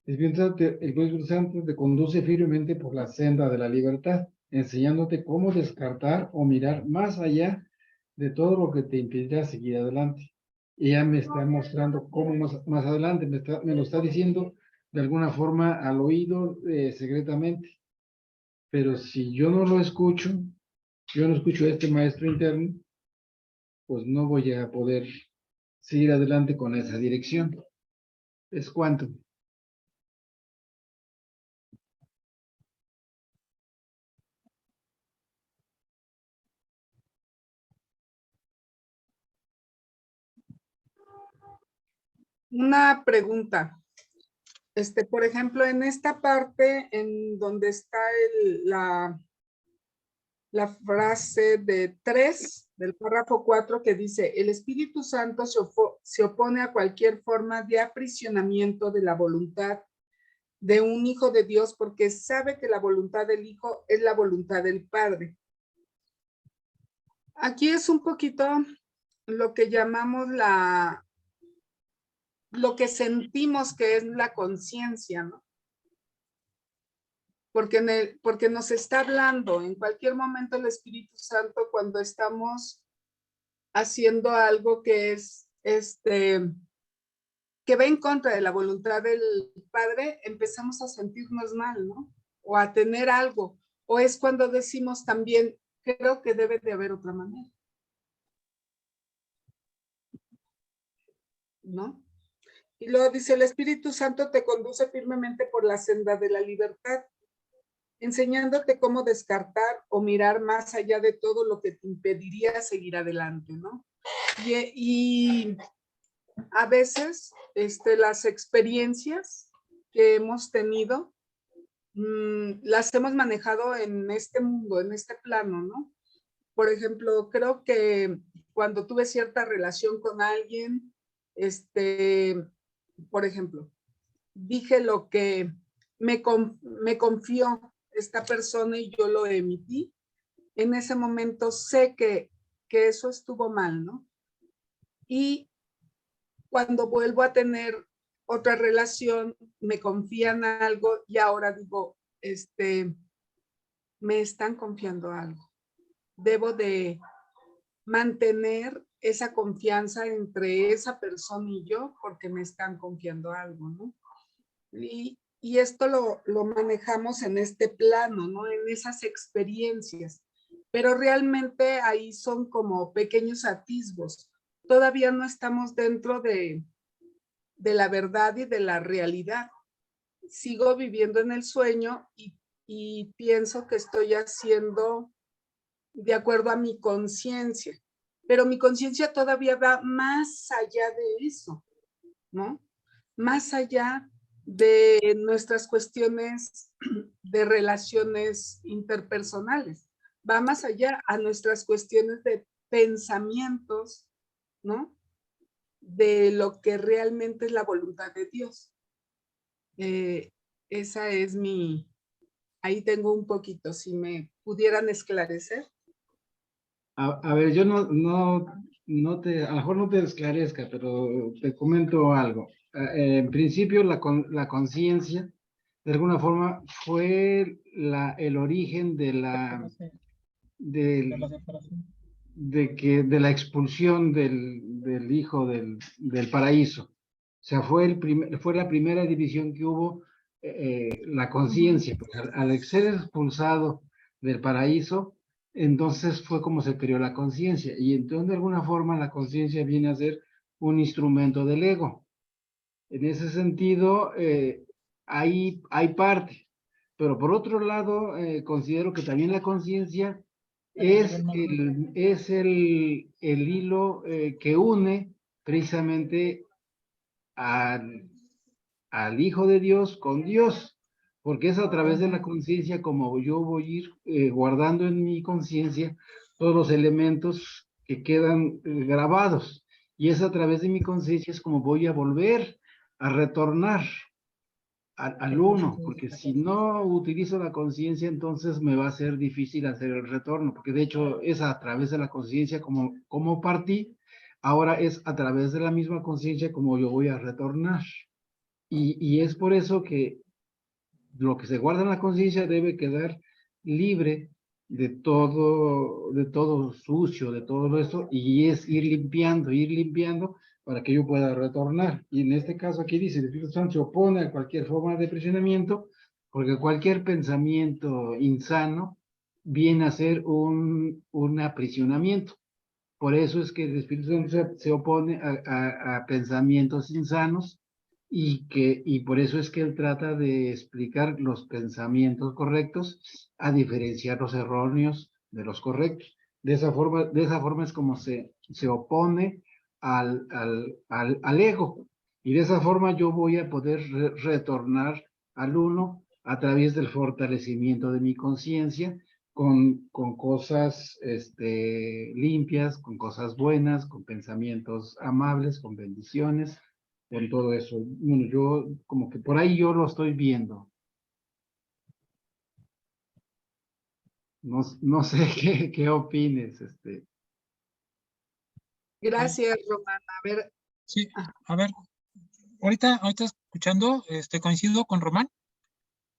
El Espíritu Santo te conduce firmemente por la senda de la libertad, enseñándote cómo descartar o mirar más allá de todo lo que te impedirá seguir adelante. Ella me está mostrando cómo más adelante, me lo está diciendo de alguna forma al oído, secretamente. Pero si yo no lo escucho, yo no escucho a este maestro interno, pues no voy a poder seguir adelante con esa dirección. Es cuanto. Una pregunta. Por ejemplo, en esta parte en donde está la frase de 3 del párrafo 4 que dice, el Espíritu Santo se opone a cualquier forma de aprisionamiento de la voluntad de un hijo de Dios porque sabe que la voluntad del hijo es la voluntad del Padre. Aquí es un poquito lo que llamamos lo que sentimos que es la conciencia, ¿no? Porque nos está hablando en cualquier momento el Espíritu Santo cuando estamos haciendo algo que es, que va en contra de la voluntad del Padre, empezamos a sentirnos mal, ¿no? O a tener algo. O es cuando decimos también, creo que debe de haber otra manera. ¿No? Y luego dice, el Espíritu Santo te conduce firmemente por la senda de la libertad, enseñándote cómo descartar o mirar más allá de todo lo que te impediría seguir adelante, ¿no? Y a veces las experiencias que hemos tenido las hemos manejado en este mundo, en este plano, ¿no? Por ejemplo, creo que cuando tuve cierta relación con alguien, por ejemplo, dije lo que me confió esta persona y yo lo emití. En ese momento sé que eso estuvo mal, ¿no? Y cuando vuelvo a tener otra relación, me confían algo y ahora digo, me están confiando algo. Debo de mantener esa confianza entre esa persona y yo porque me están confiando algo, ¿no? Y esto lo manejamos en este plano, ¿no? En esas experiencias. Pero realmente ahí son como pequeños atisbos. Todavía no estamos dentro de la verdad y de la realidad. Sigo viviendo en el sueño y pienso que estoy haciendo de acuerdo a mi conciencia. Pero mi conciencia todavía va más allá de eso, ¿no? Más allá de nuestras cuestiones de relaciones interpersonales. Va más allá a nuestras cuestiones de pensamientos, ¿no? De lo que realmente es la voluntad de Dios. Esa es mi... Ahí tengo un poquito, si me pudieran esclarecer. A ver, yo no te, a lo mejor no te esclarezca, pero te comento algo. En principio, la conciencia, de alguna forma, fue el origen de la, De la del, separación. de la expulsión del hijo del paraíso. O sea, fue la primera división que hubo, la conciencia. Porque al ser expulsado del paraíso, entonces fue como se creó la conciencia. Y entonces, de alguna forma, la conciencia viene a ser un instrumento del ego. En ese sentido, hay parte. Pero por otro lado, considero que también la conciencia es el hilo que une precisamente al Hijo de Dios con Dios, porque es a través de la conciencia como yo voy a ir guardando en mi conciencia todos los elementos que quedan grabados, y es a través de mi conciencia es como voy a volver a retornar al uno, porque si no utilizo la conciencia, entonces me va a ser difícil hacer el retorno, porque de hecho es a través de la conciencia como partí, ahora es a través de la misma conciencia como yo voy a retornar. Y es por eso que lo que se guarda en la conciencia debe quedar libre de todo sucio, de todo esto, y es ir limpiando para que yo pueda retornar. Y en este caso aquí dice, el Espíritu Santo se opone a cualquier forma de aprisionamiento, porque cualquier pensamiento insano viene a ser un aprisionamiento. Por eso es que el Espíritu Santo se opone a pensamientos insanos, y por eso es que él trata de explicar los pensamientos correctos a diferenciar los erróneos de los correctos. De esa forma es como se opone al ego. Y de esa forma yo voy a poder retornar al uno a través del fortalecimiento de mi conciencia con cosas limpias, con cosas buenas, con pensamientos amables, con bendiciones, con todo eso. Bueno, yo como que por ahí yo lo estoy viendo. No sé qué opines. Gracias, Romana. A ver, Sí, a ver, ahorita escuchando, coincido con Román,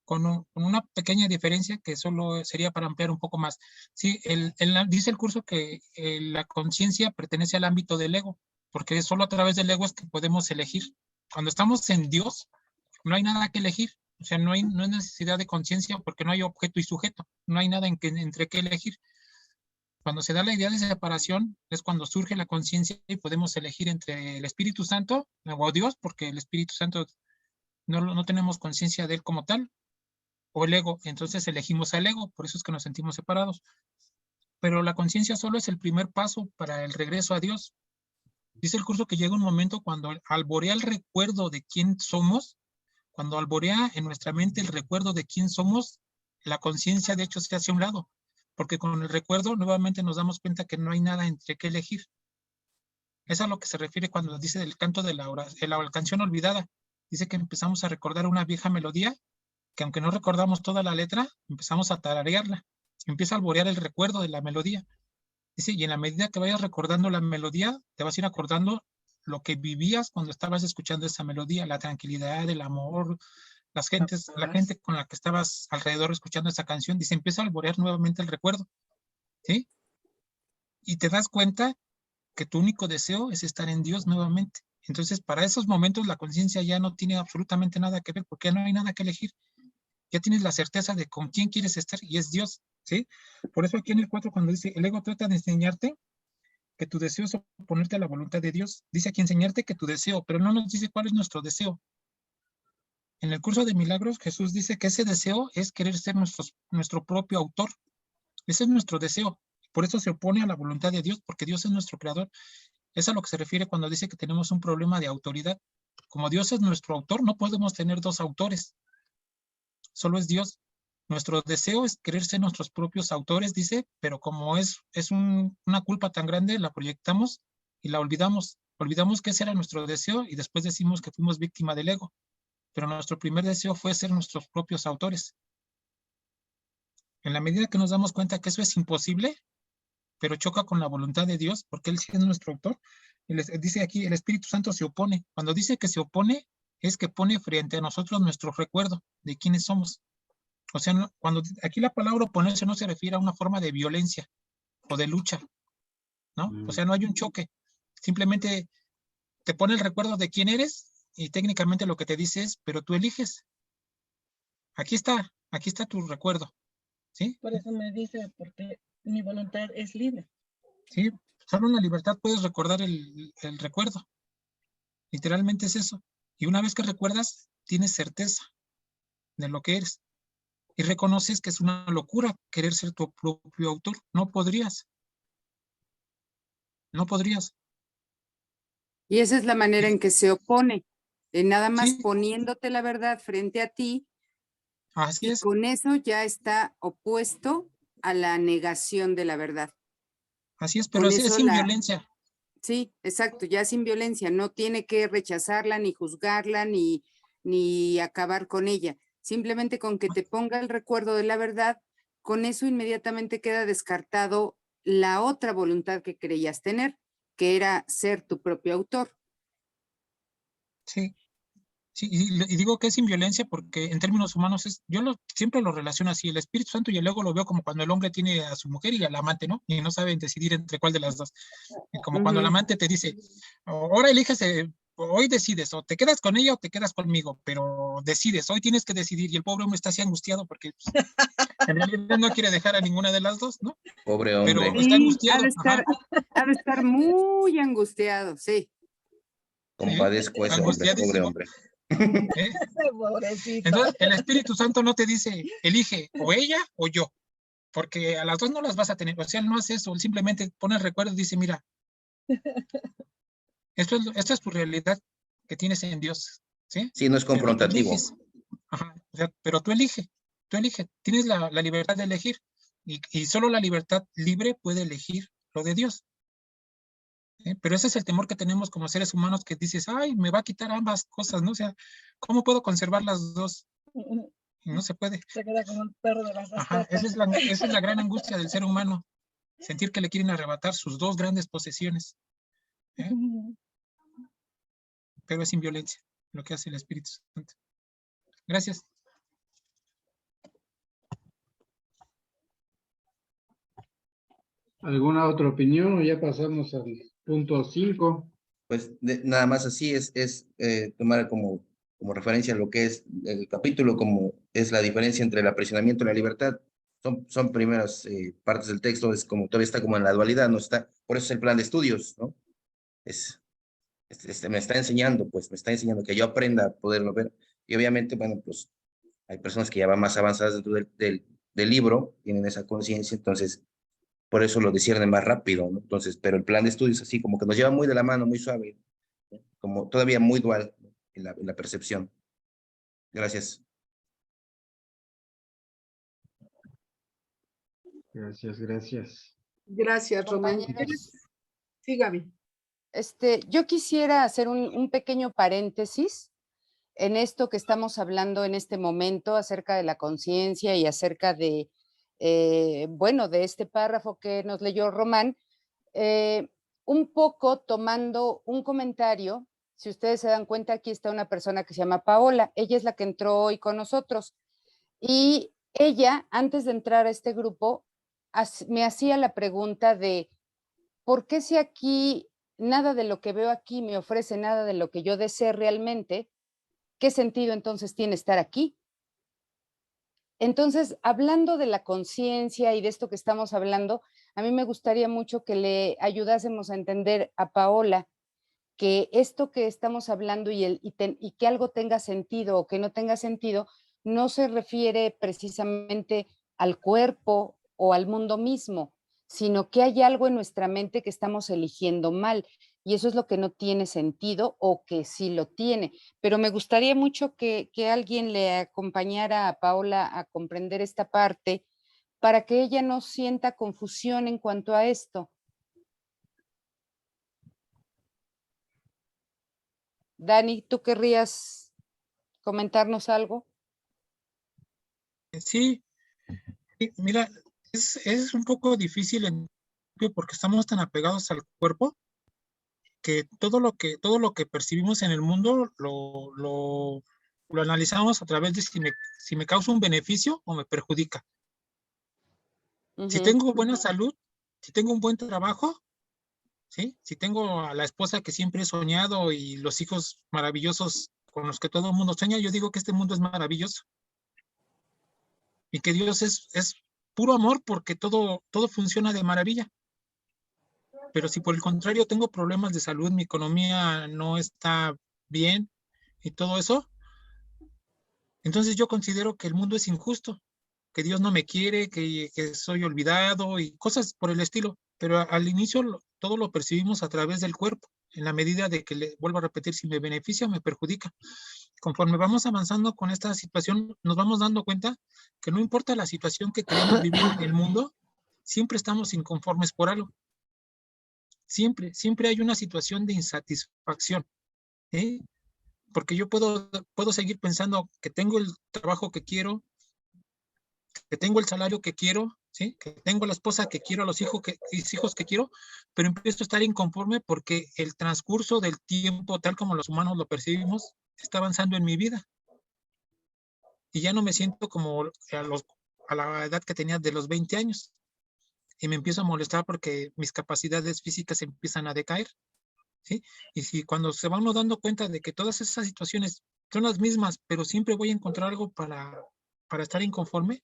con una pequeña diferencia que solo sería para ampliar un poco más. Sí, dice el curso que la conciencia pertenece al ámbito del ego, porque solo a través del ego es que podemos elegir. Cuando estamos en Dios, no hay nada que elegir. O sea, no hay necesidad de conciencia porque no hay objeto y sujeto. No hay nada entre qué elegir. Cuando se da la idea de separación es cuando surge la conciencia y podemos elegir entre el Espíritu Santo o Dios, porque el Espíritu Santo no tenemos conciencia de él como tal, o el ego, entonces elegimos al ego, por eso es que nos sentimos separados. Pero la conciencia solo es el primer paso para el regreso a Dios. Dice el curso que llega un momento cuando alborea el recuerdo de quién somos, cuando alborea en nuestra mente el recuerdo de quién somos, la conciencia de hecho se hace a un lado, porque con el recuerdo nuevamente nos damos cuenta que no hay nada entre qué elegir. Es a lo que se refiere cuando dice del canto de la canción olvidada. Dice que empezamos a recordar una vieja melodía que aunque no recordamos toda la letra, empezamos a tararearla. Empieza a alborear el recuerdo de la melodía. Dice, y en la medida que vayas recordando la melodía, te vas a ir acordando lo que vivías cuando estabas escuchando esa melodía, la tranquilidad, el amor, la gente con la que estabas alrededor escuchando esa canción. Dice, empieza a alborear nuevamente el recuerdo. ¿Sí? Y te das cuenta que tu único deseo es estar en Dios nuevamente. Entonces, para esos momentos la conciencia ya no tiene absolutamente nada que ver, porque no hay nada que elegir. Ya tienes la certeza de con quién quieres estar y es Dios, ¿sí? Por eso aquí en el 4 cuando dice, el ego trata de enseñarte que tu deseo es oponerte a la voluntad de Dios. Dice aquí enseñarte que tu deseo, pero no nos dice cuál es nuestro deseo. En el curso de milagros, Jesús dice que ese deseo es querer ser nuestro propio autor. Ese es nuestro deseo. Por eso se opone a la voluntad de Dios, porque Dios es nuestro creador. Es a lo que se refiere cuando dice que tenemos un problema de autoridad. Como Dios es nuestro autor, no podemos tener dos autores. Solo es Dios. Nuestro deseo es querer ser nuestros propios autores, dice, pero como es una culpa tan grande, la proyectamos y la olvidamos. Olvidamos que ese era nuestro deseo y después decimos que fuimos víctima del ego. pero nuestro primer deseo fue ser nuestros propios autores. En la medida que nos damos cuenta que eso es imposible, pero choca con la voluntad de Dios, porque Él sí es nuestro autor, dice aquí, el Espíritu Santo se opone. Cuando dice que se opone, es que pone frente a nosotros nuestro recuerdo de quiénes somos. O sea, cuando aquí la palabra oponerse no se refiere a una forma de violencia o de lucha, ¿no? O sea, no hay un choque. Simplemente te pone el recuerdo de quién eres y técnicamente lo que te dice es, pero tú eliges. Aquí está tu recuerdo, ¿sí? Por eso me dice, porque mi voluntad es libre. Sí, solo en la libertad puedes recordar el recuerdo. Literalmente es eso. Y una vez que recuerdas, tienes certeza de lo que eres. Y reconoces que es una locura querer ser tu propio autor. No podrías. No podrías. Y esa es la manera en que se opone, nada más Sí, poniéndote la verdad frente a ti, así y es. con eso ya está opuesto a la negación de la verdad. Así es, pero Con es eso sin violencia. sí, exacto, ya sin violencia, no tiene que rechazarla, ni juzgarla, ni acabar con ella. Simplemente con que te ponga el recuerdo de la verdad, con eso inmediatamente queda descartado la otra voluntad que creías tener, que era ser tu propio autor. Sí. Sí, y digo que es sin violencia porque en términos humanos siempre lo relaciono así, el Espíritu Santo y el ego lo veo como cuando el hombre tiene a su mujer y al amante, ¿no? Y no saben decidir entre cuál de las dos. Y como cuando el amante te dice, ahora eliges, hoy decides, o te quedas con ella o te quedas conmigo, pero decides, hoy tienes que decidir. Y el pobre hombre está así angustiado porque pues, en realidad no quiere dejar a ninguna de las dos, ¿no? Pobre Pero hombre. está Sí, angustiado. Ajá, ha de estar muy angustiado, sí. sí, Compadezco a ese hombre, pobre angustiadísimo. hombre. ¿Eh? Pobrecito. Entonces, el Espíritu Santo no te dice, elige o ella o yo, porque a las dos no las vas a tener. O sea, él no hace eso, él simplemente pone el recuerdo y dice, mira, esto es tu realidad que tienes en Dios, ¿sí? Sí, no es Pero tú confrontativo. eliges. Ajá, o sea, pero tú elige, tienes la libertad de elegir. Y solo la libertad libre puede elegir lo de Dios. ¿Sí? Pero ese es el temor que tenemos como seres humanos que dices, ay, me va a quitar ambas cosas, ¿no? O sea, ¿cómo puedo conservar las dos? Y no se puede. Se queda como un perro de las Ajá, esa es la gran angustia del ser humano, sentir que le quieren arrebatar sus dos grandes posesiones. ¿Eh? Pero es sin violencia lo que hace el Espíritu Santo. Gracias. ¿Alguna otra opinión o ya pasamos al punto 5? Pues nada más así es tomar como referencia lo que es el capítulo, como es la diferencia entre el aprisionamiento y la libertad. Son primeras partes del texto, es como todavía está como en la dualidad, no está, por eso es el plan de estudios, ¿no? Me está enseñando, pues me está enseñando que yo aprenda a poderlo ver. Y obviamente, bueno, pues hay personas que ya van más avanzadas dentro del libro, tienen esa conciencia, entonces por eso lo disciernen más rápido, ¿no? Entonces, pero el plan de estudios así como que nos lleva muy de la mano, muy suave, ¿no? Como todavía muy dual, ¿no? en la percepción. Gracias. Gracias, gracias. Gracias, Román. Compañeros, Sí, Gaby. yo quisiera hacer un pequeño paréntesis en esto que estamos hablando en este momento acerca de la conciencia y acerca de, bueno, de este párrafo que nos leyó Román, un poco tomando un comentario. Si ustedes se dan cuenta, aquí está una persona que se llama Paola. Ella es la que entró hoy con nosotros. Y ella, antes de entrar a este grupo, me hacía la pregunta de, ¿por qué si aquí nada de lo que veo aquí me ofrece nada de lo que yo deseo realmente? ¿Qué sentido entonces tiene estar aquí? Entonces, hablando de la conciencia y de esto que estamos hablando, a mí me gustaría mucho que le ayudásemos a entender a Paola que esto que estamos hablando y que algo tenga sentido o que no tenga sentido, no se refiere precisamente al cuerpo o al mundo mismo, sino que hay algo en nuestra mente que estamos eligiendo mal. Y eso es lo que no tiene sentido o que sí lo tiene. Pero me gustaría mucho que alguien le acompañara a Paola a comprender esta parte para que ella no sienta confusión en cuanto a esto. Dani, ¿tú querrías comentarnos algo? Sí, mira, es un poco difícil porque estamos tan apegados al cuerpo que todo lo que percibimos en el mundo lo analizamos a través de si me causa un beneficio o me perjudica. Si tengo buena salud, si tengo un buen trabajo, ¿sí? Si tengo a la esposa que siempre he soñado y los hijos maravillosos con los que todo el mundo sueña, yo digo que este mundo es maravilloso. Y que Dios es puro amor porque todo funciona de maravilla. Pero si por el contrario tengo problemas de salud, mi economía no está bien y todo eso, entonces yo considero que el mundo es injusto, que Dios no me quiere, que soy olvidado y cosas por el estilo. Pero al inicio todo lo percibimos a través del cuerpo, en la medida de que, le vuelvo a repetir, si me beneficia o me perjudica. Conforme vamos avanzando con esta situación, nos vamos dando cuenta que no importa la situación que queremos vivir en el mundo, siempre estamos inconformes por algo. Siempre hay una situación de insatisfacción, ¿eh? Porque yo puedo seguir pensando que tengo el trabajo que quiero, que tengo el salario que quiero, ¿sí? Que tengo la esposa que quiero, los hijos que quiero, pero empiezo a estar inconforme porque el transcurso del tiempo, tal como los humanos lo percibimos, está avanzando en mi vida. Y ya no me siento como a la edad que tenía de los 20 años. Y me empiezo a molestar porque mis capacidades físicas empiezan a decaer, ¿sí? Y si cuando se va uno dando cuenta de que todas esas situaciones son las mismas, pero siempre voy a encontrar algo para estar inconforme,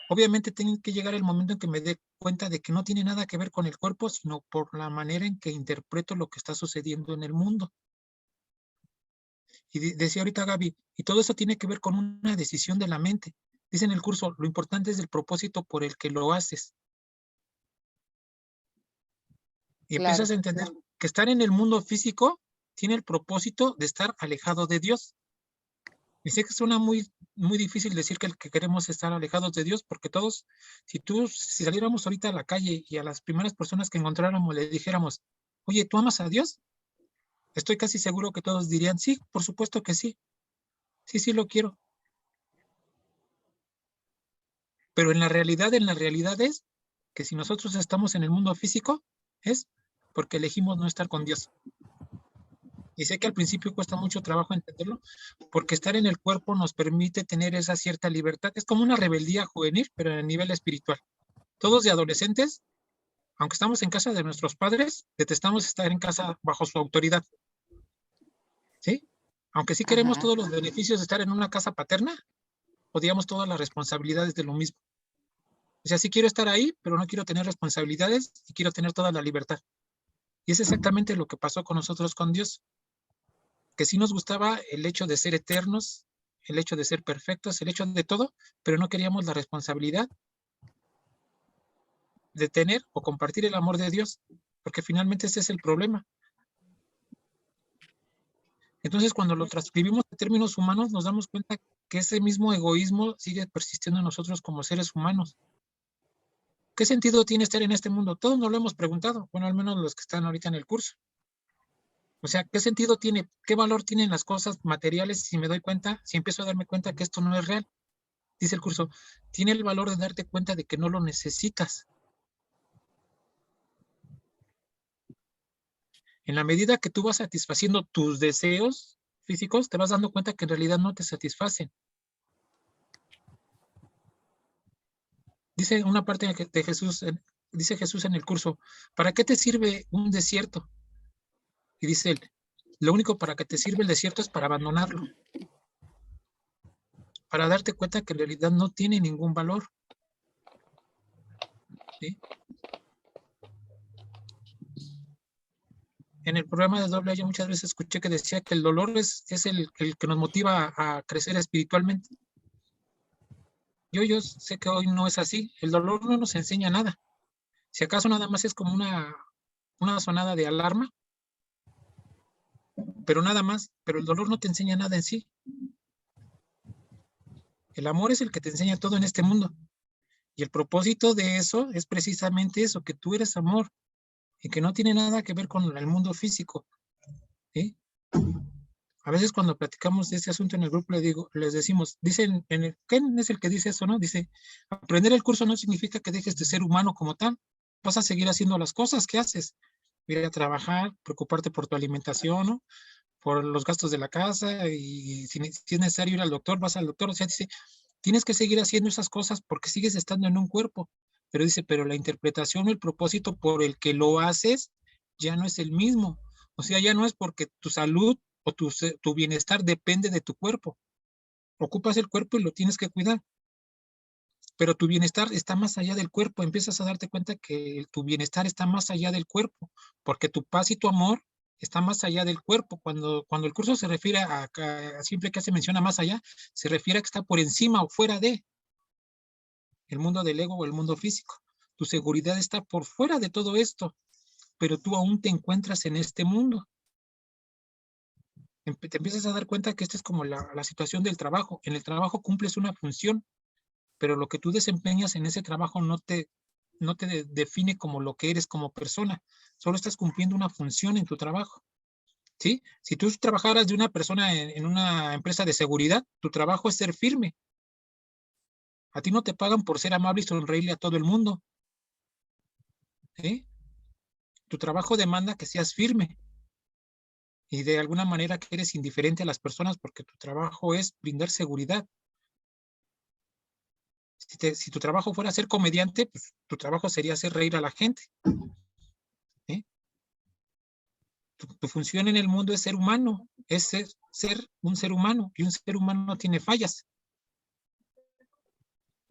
obviamente tiene que llegar el momento en que me dé cuenta de que no tiene nada que ver con el cuerpo, sino por la manera en que interpreto lo que está sucediendo en el mundo. Y decía ahorita Gaby, y todo eso tiene que ver con una decisión de la mente. Dice en el curso, lo importante es el propósito por el que lo haces. Y empiezas a entender que estar en el mundo físico tiene el propósito de estar alejado de Dios. Y sé que suena muy difícil decir que queremos estar alejados de Dios, porque todos, si saliéramos ahorita a la calle y a las primeras personas que encontráramos le dijéramos, oye, ¿tú amas a Dios? Estoy casi seguro que todos dirían, sí, por supuesto que sí. Sí, lo quiero. Pero en la realidad es que si nosotros estamos en el mundo físico, es porque elegimos no estar con Dios. Y sé que al principio cuesta mucho trabajo entenderlo, porque estar en el cuerpo nos permite tener esa cierta libertad. Es como una rebeldía juvenil, pero a nivel espiritual. Todos de adolescentes, aunque estamos en casa de nuestros padres, detestamos estar en casa bajo su autoridad. ¿Sí? Aunque sí queremos todos los beneficios de estar en una casa paterna, odiamos todas las responsabilidades de lo mismo. O sea, sí quiero estar ahí, pero no quiero tener responsabilidades y quiero tener toda la libertad. Y es exactamente lo que pasó con nosotros con Dios. Que sí nos gustaba el hecho de ser eternos, el hecho de ser perfectos, el hecho de todo, pero no queríamos la responsabilidad de tener o compartir el amor de Dios, porque finalmente ese es el problema. Entonces, cuando lo transcribimos en términos humanos, nos damos cuenta que ese mismo egoísmo sigue persistiendo en nosotros como seres humanos. ¿Qué sentido tiene estar en este mundo? Todos nos lo hemos preguntado, bueno, al menos los que están ahorita en el curso. O sea, ¿qué sentido tiene? ¿Qué valor tienen las cosas materiales si me doy cuenta, si empiezo a darme cuenta que esto no es real? Dice el curso, tiene el valor de darte cuenta de que no lo necesitas. En la medida que tú vas satisfaciendo tus deseos físicos, te vas dando cuenta que en realidad no te satisfacen. Dice una parte de Jesús, dice Jesús en el curso, ¿para qué te sirve un desierto? Y dice él, lo único para que te sirve el desierto es para abandonarlo. Para darte cuenta que en realidad no tiene ningún valor. ¿Sí? En el programa de Doble A yo muchas veces escuché que decía que el dolor es el que nos motiva a crecer espiritualmente. Yo sé que hoy no es así. El dolor no nos enseña nada. Si acaso nada más es como una sonada de alarma, pero nada más. Pero el dolor no te enseña nada en sí. El amor es el que te enseña todo en este mundo. Y el propósito de eso es precisamente eso, que tú eres amor y que no tiene nada que ver con el mundo físico. ¿Sí? A veces cuando platicamos de este asunto en el grupo, les decimos, dicen, ¿quién es el que dice eso, no? Dice, aprender el curso no significa que dejes de ser humano como tal. Vas a seguir haciendo las cosas que haces. Ir a trabajar, preocuparte por tu alimentación, ¿no? Por los gastos de la casa, y si es necesario ir al doctor, vas al doctor. O sea, dice, tienes que seguir haciendo esas cosas porque sigues estando en un cuerpo. Pero dice, pero la interpretación o el propósito por el que lo haces ya no es el mismo. O sea, ya no es porque tu salud o tu bienestar depende de tu cuerpo. Ocupas el cuerpo y lo tienes que cuidar. Pero tu bienestar está más allá del cuerpo. Empiezas a darte cuenta que tu bienestar está más allá del cuerpo, porque tu paz y tu amor está más allá del cuerpo. Cuando el curso se refiere siempre que se menciona más allá, se refiere a que está por encima o fuera de el mundo del ego o el mundo físico. Tu seguridad está por fuera de todo esto, pero tú aún te encuentras en este mundo. Te empiezas a dar cuenta que esta es como la situación del trabajo. En el trabajo cumples una función, pero lo que tú desempeñas en ese trabajo no te define como lo que eres como persona. Solo estás cumpliendo una función en tu trabajo. ¿Sí? Si tú trabajaras de una persona en una empresa de seguridad, tu trabajo es ser firme. A ti no te pagan por ser amable y sonreírle a todo el mundo. ¿Sí? Tu trabajo demanda que seas firme y de alguna manera que eres indiferente a las personas porque tu trabajo es brindar seguridad. Si tu trabajo fuera ser comediante, pues tu trabajo sería hacer reír a la gente. ¿Sí? Tu función en el mundo es ser humano, es ser un ser humano, y un ser humano no tiene fallas.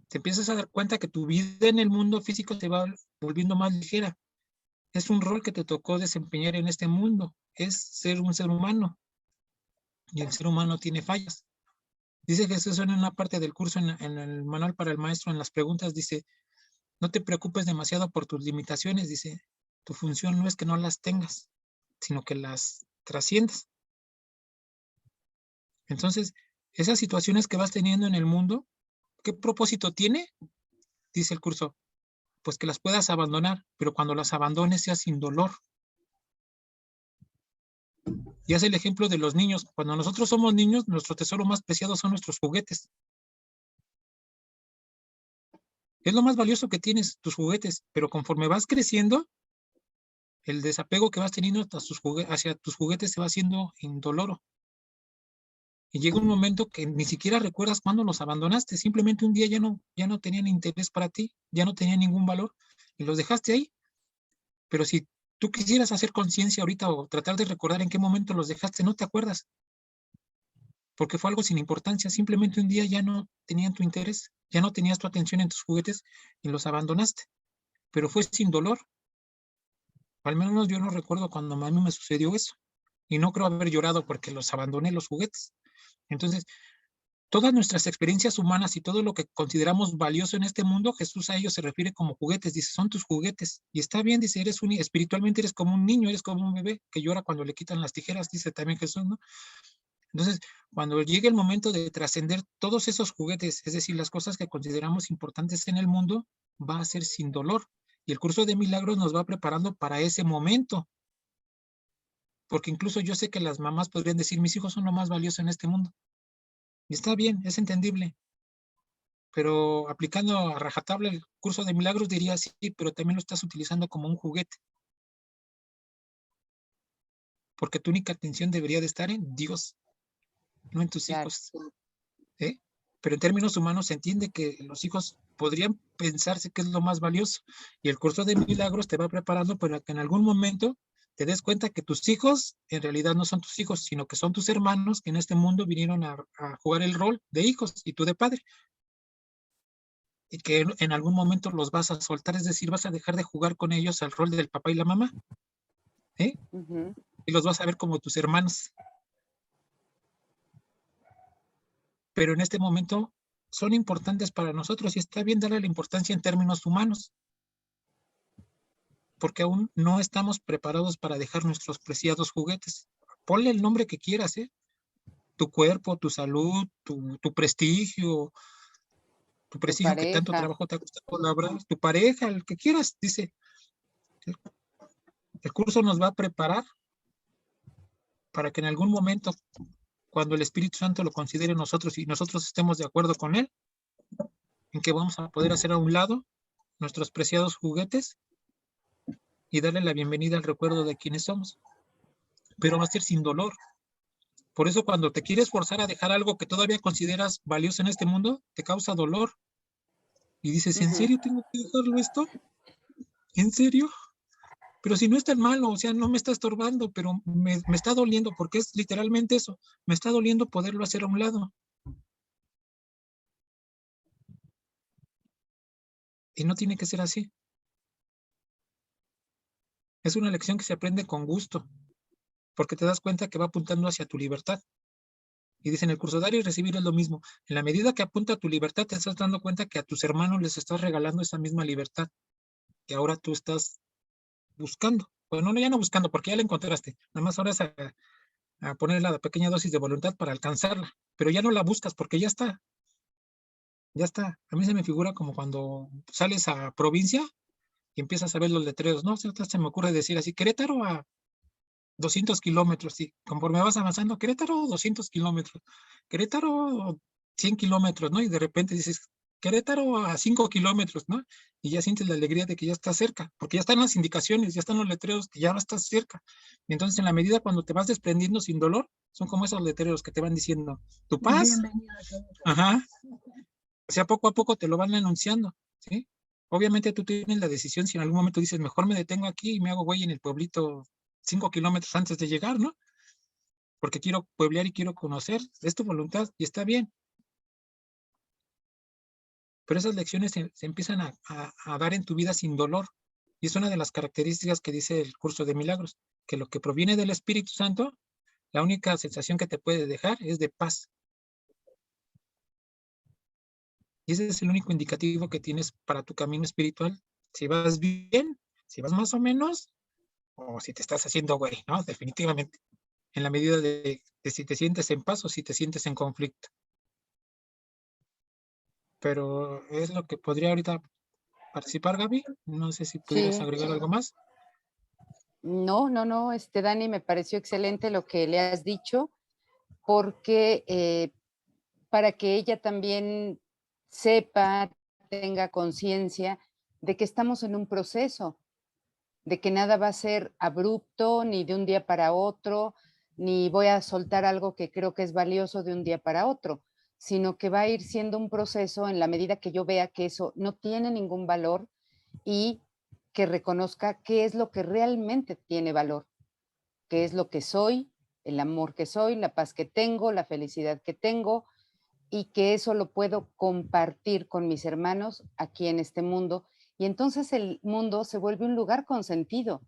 Te empiezas a dar cuenta que tu vida en el mundo físico se va volviendo más ligera. Es un rol que te tocó desempeñar en este mundo, es ser un ser humano, y el ser humano tiene fallas. Dice Jesús en una parte del curso, en el manual para el maestro, en las preguntas, dice, no te preocupes demasiado por tus limitaciones, dice, tu función no es que no las tengas, sino que las trasciendas. Entonces, esas situaciones que vas teniendo en el mundo, ¿qué propósito tiene? Dice el curso, pues que las puedas abandonar, pero cuando las abandones sea sin dolor. Y hace el ejemplo de los niños. Cuando nosotros somos niños, nuestro tesoro más preciado son nuestros juguetes. Es lo más valioso que tienes, tus juguetes, pero conforme vas creciendo, el desapego que vas teniendo hacia tus juguetes se va haciendo indoloro. Y llega un momento que ni siquiera recuerdas cuándo los abandonaste. Simplemente un día ya no tenían interés para ti, ya no tenían ningún valor y los dejaste ahí. Pero si tú quisieras hacer conciencia ahorita o tratar de recordar en qué momento los dejaste, no te acuerdas. Porque fue algo sin importancia. Simplemente un día ya no tenían tu interés, ya no tenías tu atención en tus juguetes y los abandonaste. Pero fue sin dolor. Al menos yo no recuerdo cuando a mí me sucedió eso. Y no creo haber llorado porque los abandoné los juguetes. Entonces, todas nuestras experiencias humanas y todo lo que consideramos valioso en este mundo, Jesús a ellos se refiere como juguetes. Dice, son tus juguetes. Y está bien, dice, espiritualmente eres como un niño, eres como un bebé que llora cuando le quitan las tijeras, dice también Jesús, ¿no? Entonces, cuando llegue el momento de trascender todos esos juguetes, es decir, las cosas que consideramos importantes en el mundo, va a ser sin dolor. Y el curso de milagros nos va preparando para ese momento. Porque incluso yo sé que las mamás podrían decir, mis hijos son lo más valioso en este mundo. Y está bien, es entendible. Pero aplicando a rajatabla el curso de milagros diría, sí, pero también lo estás utilizando como un juguete. Porque tu única atención debería de estar en Dios, no en tus hijos. ¿Eh? Pero en términos humanos se entiende que los hijos podrían pensarse que es lo más valioso. Y el curso de milagros te va preparando para que en algún momento te des cuenta que tus hijos en realidad no son tus hijos, sino que son tus hermanos que en este mundo vinieron a jugar el rol de hijos y tú de padre. Y que en algún momento los vas a soltar, es decir, vas a dejar de jugar con ellos al rol del papá y la mamá. ¿Eh? Y los vas a ver como tus hermanos. Pero en este momento son importantes para nosotros y está bien darle la importancia en términos humanos. Porque aún no estamos preparados para dejar nuestros preciados juguetes. Ponle el nombre que quieras, ¿eh? Tu cuerpo, tu salud, tu prestigio, que tanto trabajo te ha costado labrar, tu pareja, el que quieras, dice. El curso nos va a preparar para que en algún momento cuando el Espíritu Santo lo considere nosotros y nosotros estemos de acuerdo con él, en que vamos a poder hacer a un lado nuestros preciados juguetes y darle la bienvenida al recuerdo de quienes somos. Pero va a ser sin dolor. Por eso cuando te quieres forzar a dejar algo que todavía consideras valioso en este mundo, te causa dolor. Y dices, ¿en serio tengo que dejarlo esto? ¿En serio? Pero si no es tan malo, o sea, no me está estorbando, pero me está doliendo, porque es literalmente eso. Me está doliendo poderlo hacer a un lado. Y no tiene que ser así. Es una lección que se aprende con gusto, porque te das cuenta que va apuntando hacia tu libertad. Y dice en el curso, dar y recibir es lo mismo. En la medida que apunta a tu libertad, te estás dando cuenta que a tus hermanos les estás regalando esa misma libertad que ahora tú estás buscando. Bueno, no, ya no buscando, porque ya la encontraste. Nada más ahora es a poner la pequeña dosis de voluntad para alcanzarla. Pero ya no la buscas porque ya está. Ya está. A mí se me figura como cuando sales a provincia y empiezas a ver los letreros. No, se me ocurre decir así, Querétaro a 200 kilómetros, sí. Conforme vas avanzando, Querétaro, 200 kilómetros. Querétaro, 100 kilómetros, ¿no? Y de repente dices, Querétaro a 5 kilómetros, ¿no? Y ya sientes la alegría de que ya estás cerca, porque ya están las indicaciones, ya están los letreros, que ya estás cerca. Y entonces en la medida cuando te vas desprendiendo sin dolor, son como esos letreros que te van diciendo, tu paz. Ajá. O sea, poco a poco te lo van anunciando, ¿sí? Obviamente tú tienes la decisión si en algún momento dices, mejor me detengo aquí y me hago güey en el pueblito 5 kilómetros antes de llegar, ¿no? Porque quiero pueblear y quiero conocer, es tu voluntad y está bien. Pero esas lecciones se empiezan a dar en tu vida sin dolor. Y es una de las características que dice el curso de milagros, que lo que proviene del Espíritu Santo, la única sensación que te puede dejar es de paz. Y ese es el único indicativo que tienes para tu camino espiritual. Si vas bien, si vas más o menos, o si te estás haciendo güey, ¿no? Definitivamente. En la medida de si te sientes en paz o si te sientes en conflicto. Pero es lo que podría ahorita participar, Gaby. No sé si pudieras Sí. agregar algo más. No, Dani, me pareció excelente lo que le has dicho, porque para que ella también sepa, tenga conciencia de que estamos en un proceso, de que nada va a ser abrupto, ni de un día para otro, ni voy a soltar algo que creo que es valioso de un día para otro, sino que va a ir siendo un proceso en la medida que yo vea que eso no tiene ningún valor y que reconozca qué es lo que realmente tiene valor, qué es lo que soy, el amor que soy, la paz que tengo, la felicidad que tengo, y que eso lo puedo compartir con mis hermanos aquí en este mundo. Y entonces el mundo se vuelve un lugar con sentido,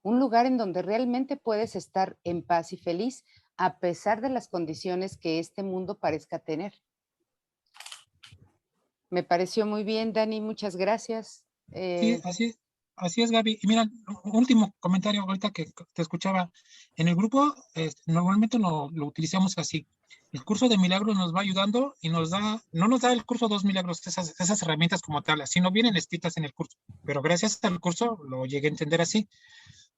un lugar en donde realmente puedes estar en paz y feliz a pesar de las condiciones que este mundo parezca tener. Me pareció muy bien, Dani, muchas gracias. Sí, así es, Gaby. Y mira, último comentario ahorita que te escuchaba. En el grupo normalmente lo utilizamos así. El curso de milagros nos va ayudando y no nos da el curso 2 milagros, esas herramientas como tal, así no vienen escritas en el curso, pero gracias al curso lo llegué a entender así.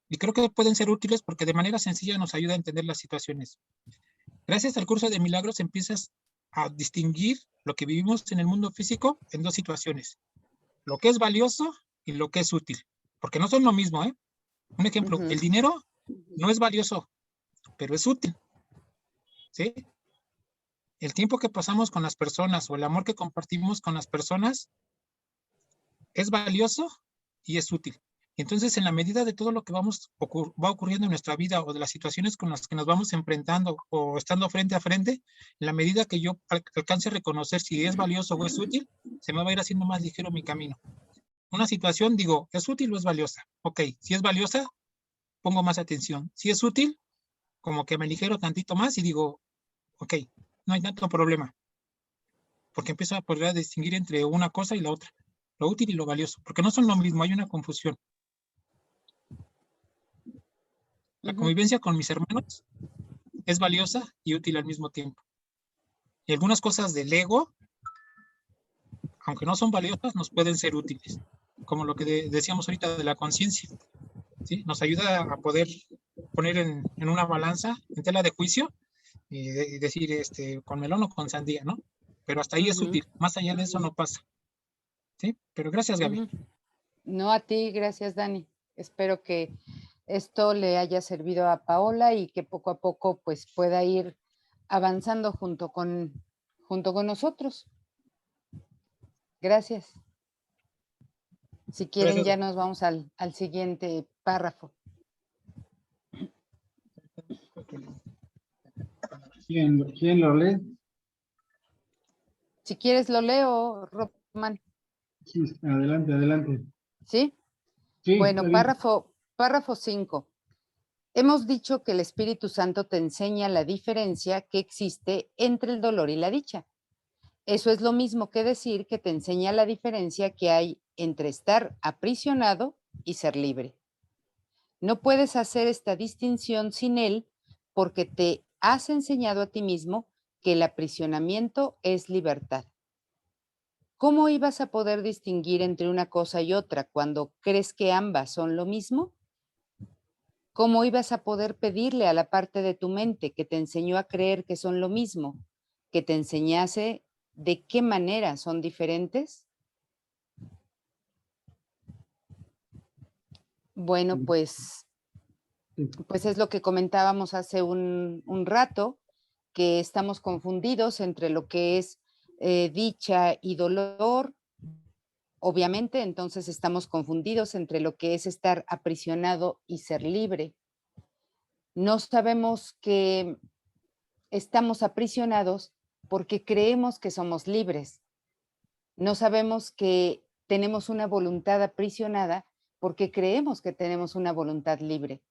Y creo que pueden ser útiles porque de manera sencilla nos ayuda a entender las situaciones. Gracias al curso de milagros empiezas a distinguir lo que vivimos en el mundo físico en dos situaciones. Lo que es valioso y lo que es útil, porque no son lo mismo, ¿eh? Un ejemplo, el dinero no es valioso, pero es útil, ¿sí? El tiempo que pasamos con las personas o el amor que compartimos con las personas es valioso y es útil. Entonces, en la medida de todo lo que va ocurriendo en nuestra vida o de las situaciones con las que nos vamos enfrentando o estando frente a frente, en la medida que yo alcance a reconocer si es valioso o es útil, se me va a ir haciendo más ligero mi camino. Una situación, digo, ¿es útil o es valiosa? Ok, si es valiosa, pongo más atención. Si es útil, como que me aligero tantito más y digo, ok, no hay tanto problema. Porque empiezo a poder distinguir entre una cosa y la otra, lo útil y lo valioso, porque no son lo mismo, hay una confusión. La convivencia con mis hermanos es valiosa y útil al mismo tiempo. Y algunas cosas del ego, aunque no son valiosas, nos pueden ser útiles, como lo que decíamos ahorita de la conciencia, ¿sí? Nos ayuda a poder poner en una balanza, en tela de juicio, y decir con melón o con sandía, ¿no? Pero hasta ahí es útil, más allá de eso no pasa. ¿Sí? Pero gracias, Gaby. No, a ti, gracias, Dani. Espero que esto le haya servido a Paola y que poco a poco pues pueda ir avanzando junto con nosotros. Gracias. Si quieren, Gracias. ya nos vamos al siguiente párrafo. ¿Quién lo lee? Si quieres, lo leo, Román. Sí, adelante, adelante. ¿Sí? Sí, Bueno, está bien. párrafo 5. Hemos dicho que el Espíritu Santo te enseña la diferencia que existe entre el dolor y la dicha. Eso es lo mismo que decir que te enseña la diferencia que hay entre estar aprisionado y ser libre. No puedes hacer esta distinción sin él porque te has enseñado a ti mismo que el aprisionamiento es libertad. ¿Cómo ibas a poder distinguir entre una cosa y otra cuando crees que ambas son lo mismo? ¿Cómo ibas a poder pedirle a la parte de tu mente que te enseñó a creer que son lo mismo, que te enseñase de qué manera son diferentes? Bueno, pues es lo que comentábamos hace un rato, que estamos confundidos entre lo que es dicha y dolor. Obviamente, entonces estamos confundidos entre lo que es estar aprisionado y ser libre. No sabemos que estamos aprisionados porque creemos que somos libres. No sabemos que tenemos una voluntad aprisionada porque creemos que tenemos una voluntad libre.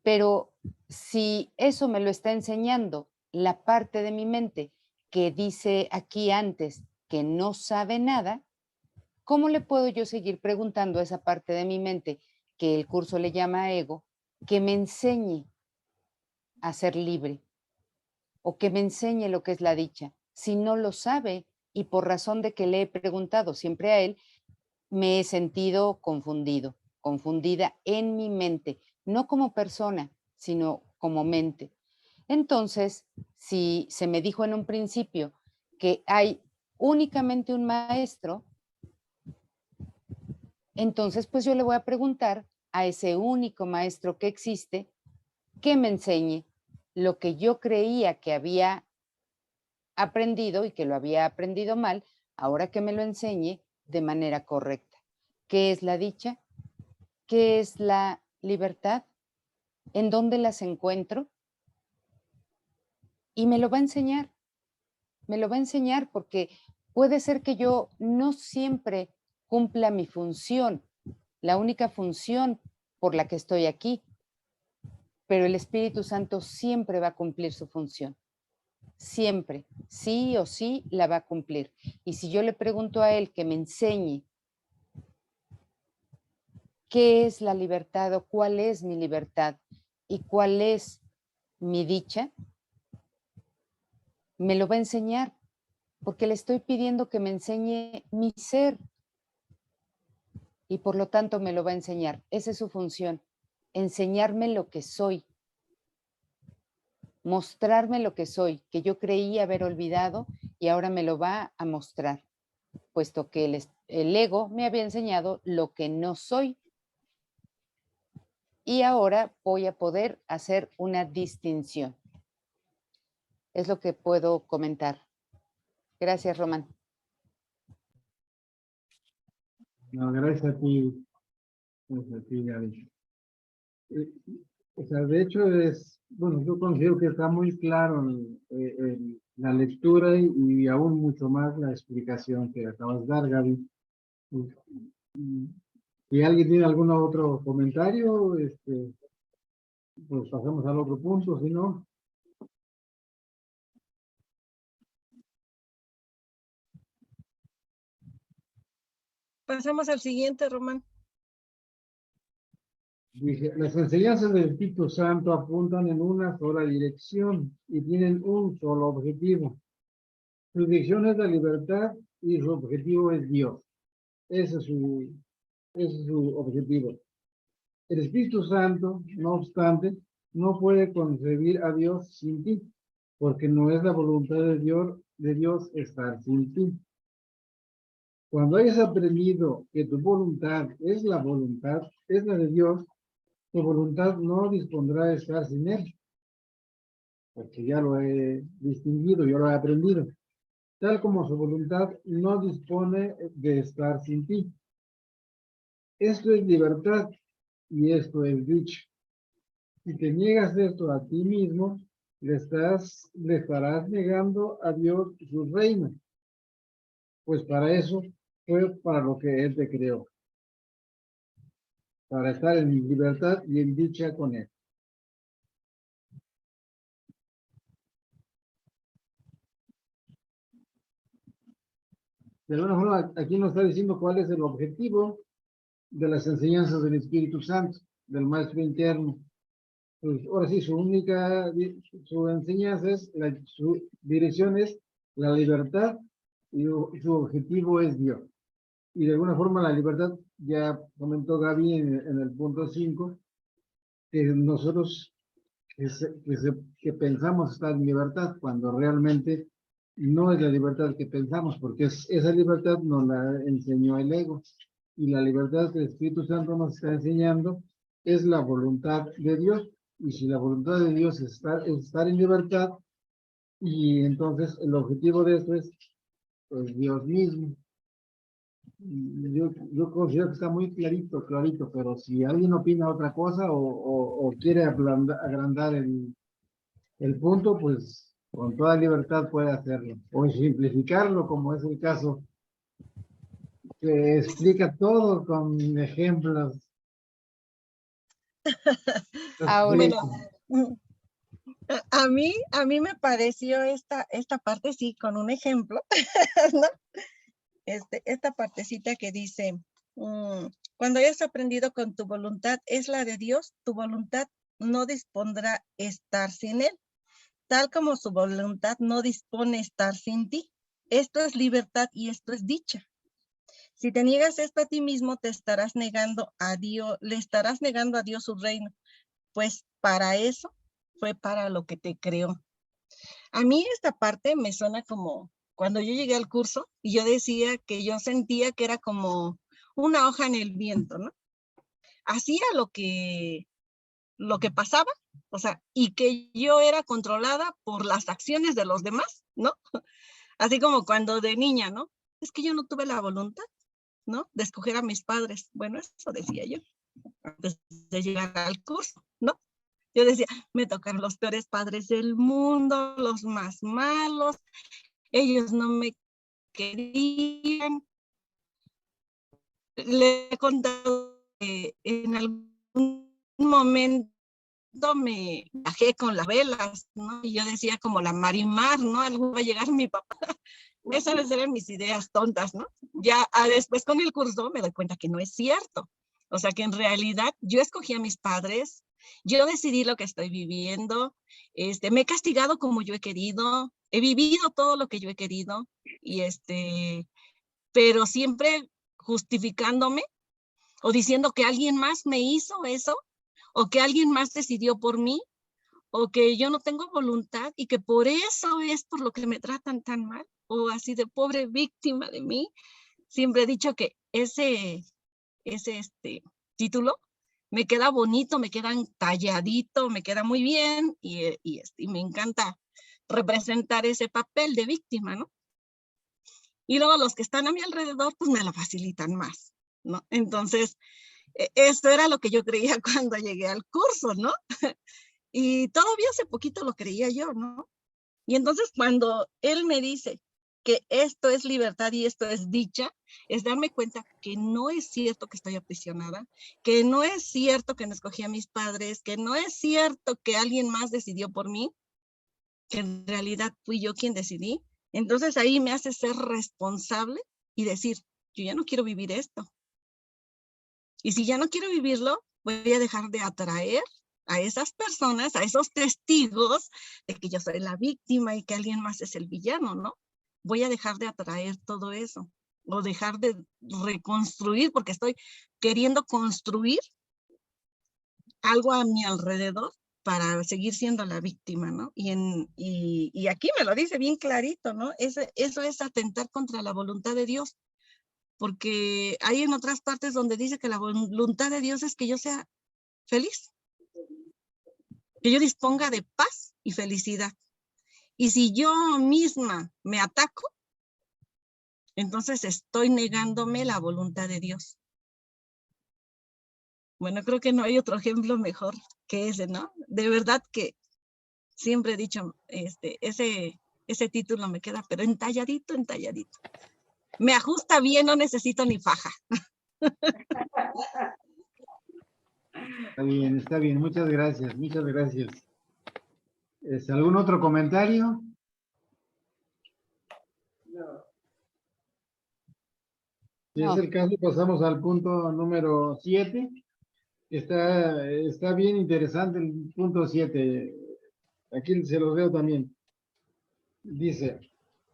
Pero si eso me lo está enseñando la parte de mi mente que dice aquí antes que no sabe nada, ¿cómo le puedo yo seguir preguntando a esa parte de mi mente que el curso le llama ego, que me enseñe a ser libre o que me enseñe lo que es la dicha, si no lo sabe y por razón de que le he preguntado siempre a él, me he sentido confundido, confundida en mi mente, no como persona, sino como mente? Entonces, si se me dijo en un principio que hay únicamente un maestro, entonces pues yo le voy a preguntar a ese único maestro que existe que me enseñe lo que yo creía que había aprendido y que lo había aprendido mal, ahora que me lo enseñe de manera correcta. ¿Qué es la dicha? ¿Qué es la libertad? ¿En dónde las encuentro? Y me lo va a enseñar. Me lo va a enseñar porque puede ser que yo no siempre cumpla mi función, la única función por la que estoy aquí, pero el Espíritu Santo siempre va a cumplir su función. Siempre, sí o sí, la va a cumplir. Y si yo le pregunto a él que me enseñe qué es la libertad o cuál es mi libertad y cuál es mi dicha, me lo va a enseñar, porque le estoy pidiendo que me enseñe mi ser y por lo tanto me lo va a enseñar. Esa es su función, enseñarme lo que soy, mostrarme lo que soy, que yo creí haber olvidado y ahora me lo va a mostrar, puesto que el ego me había enseñado lo que no soy. Y ahora voy a poder hacer una distinción. Es lo que puedo comentar. Gracias, Román. No, gracias a ti. Gracias a ti, Gaby. O sea, de hecho bueno, yo considero que está muy claro la lectura y aún mucho más la explicación que acabas de dar, Gaby. Si alguien tiene algún otro comentario, pues pasamos al otro punto, si no. Pasamos al siguiente, Román. Dice, las enseñanzas del Espíritu Santo apuntan en una sola dirección y tienen un solo objetivo. Su dirección es la libertad y su objetivo es Dios. Ese es su objetivo. El Espíritu Santo, no obstante, no puede concebir a Dios sin ti. porque no es la voluntad de Dios estar sin ti. Cuando hayas aprendido que tu voluntad es la de Dios, tu voluntad no dispondrá de estar sin Él, porque ya lo he distinguido, yo lo he aprendido, tal como su voluntad no dispone de estar sin ti. Esto es libertad y esto es dicha. Si te niegas esto a ti mismo, le estarás negando a Dios su reino, pues para eso fue para lo que Él te creó, para estar en libertad y en dicha con Él. De alguna forma, aquí nos está diciendo cuál es el objetivo de las enseñanzas del Espíritu Santo, del Maestro interno. Pues ahora sí, su enseñanza es, su dirección es la libertad y su objetivo es Dios. Y de alguna forma la libertad, ya comentó Gaby en el punto 5, que nosotros que pensamos estar en libertad cuando realmente no es la libertad que pensamos, porque esa libertad nos la enseñó el ego. Y la libertad que el Espíritu Santo nos está enseñando es la voluntad de Dios. Y si la voluntad de Dios es estar en libertad, y entonces el objetivo de esto es pues, Dios mismo. Yo considero que está muy clarito, pero si alguien opina otra cosa o quiere agrandar el punto, pues con toda libertad puede hacerlo. O simplificarlo, como es el caso, que explica todo con ejemplos. Ahora, Bueno, a mí me pareció esta parte, sí, con un ejemplo, ¿no? Esta partecita que dice, cuando hayas aprendido con tu voluntad es la de Dios, tu voluntad no dispondrá estar sin Él, tal como su voluntad no dispone estar sin ti. Esto es libertad y esto es dicha. Si te niegas esto a ti mismo, te estarás negando a Dios, le estarás negando a Dios su reino, pues para eso fue para lo que te creó. A mí esta parte me suena como cuando yo llegué al curso y yo decía que yo sentía que era como una hoja en el viento, ¿no? Hacía lo que pasaba, o sea, y que yo era controlada por las acciones de los demás, ¿no? Así como cuando de niña, ¿no? Es que yo no tuve la voluntad, ¿no? De escoger a mis padres. Bueno, eso decía yo antes de llegar al curso, ¿no? Yo decía, me tocaron los peores padres del mundo, los más malos, ellos no me querían. Le he contado que en algún momento me bajé con las velas, ¿no? Y yo decía como la Marimar, ¿no? Algo va a llegar mi papá. Esas eran mis ideas tontas, ¿no? Ya después con el curso me doy cuenta que no es cierto. O sea que en realidad yo escogí a mis padres, yo decidí lo que estoy viviendo, me he castigado como yo he querido, he vivido todo lo que yo he querido, y pero siempre justificándome o diciendo que alguien más me hizo eso, o que alguien más decidió por mí, o que yo no tengo voluntad y que por eso es por lo que me tratan tan mal, o así de pobre víctima de mí. Siempre he dicho que ese título me queda bonito, me queda entalladito, me queda muy bien y me encanta representar ese papel de víctima, ¿no? Y luego los que están a mi alrededor, pues me lo facilitan más, ¿no? Entonces, eso era lo que yo creía cuando llegué al curso, ¿no? Y todavía hace poquito lo creía yo, ¿no? Y entonces cuando él me dice que esto es libertad y esto es dicha, es darme cuenta que no es cierto que estoy aprisionada, que no es cierto que no escogí a mis padres, que no es cierto que alguien más decidió por mí, que en realidad fui yo quien decidí. Entonces ahí me hace ser responsable y decir, yo ya no quiero vivir esto. Y si ya no quiero vivirlo, voy a dejar de atraer a esas personas, a esos testigos de que yo soy la víctima y que alguien más es el villano, ¿no? Voy a dejar de atraer todo eso o dejar de reconstruir porque estoy queriendo construir algo a mi alrededor para seguir siendo la víctima, ¿no? Y aquí me lo dice bien clarito, ¿no? Eso es atentar contra la voluntad de Dios, porque hay en otras partes donde dice que la voluntad de Dios es que yo sea feliz, que yo disponga de paz y felicidad. Y si yo misma me ataco, entonces estoy negándome la voluntad de Dios. Bueno, creo que no hay otro ejemplo mejor que ese, ¿no? De verdad que siempre he dicho, ese título me queda, pero entalladito, entalladito. Me ajusta bien, no necesito ni faja. Está bien, muchas gracias, muchas gracias. ¿Algún otro comentario? Si es el caso, pasamos al punto número 7. Está bien interesante el punto 7. Aquí se los veo también. Dice,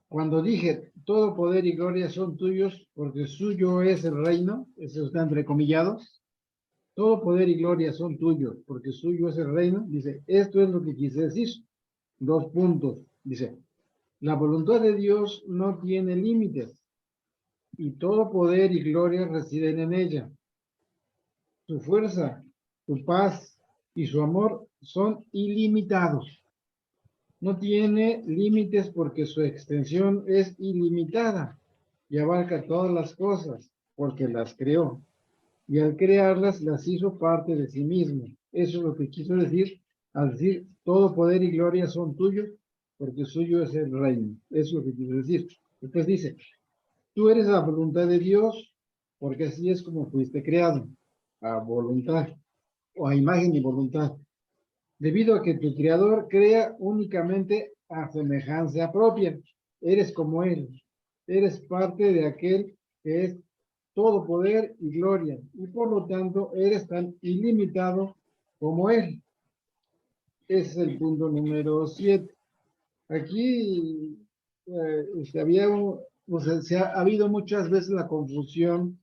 cuando dije, todo poder y gloria son tuyos, porque suyo es el reino, eso está entrecomillado, todo poder y gloria son tuyos, porque suyo es el reino, dice, esto es lo que quise decir. 2 puntos, dice, la voluntad de Dios no tiene límites, y todo poder y gloria residen en ella. Su fuerza, su paz y su amor son ilimitados. No tiene límites porque su extensión es ilimitada y abarca todas las cosas porque las creó. Y al crearlas, las hizo parte de sí mismo. Eso es lo que quiso decir al decir, todo poder y gloria son tuyos porque suyo es el reino. Eso es lo que quiso decir. Después dice, tú eres la voluntad de Dios porque así es como fuiste creado, a voluntad o a imagen y voluntad. Debido a que tu creador crea únicamente a semejanza propia. Eres como él. Eres parte de aquel que es todo poder y gloria. Y por lo tanto, eres tan ilimitado como él. Ese es el punto número 7. Aquí ha habido muchas veces la confusión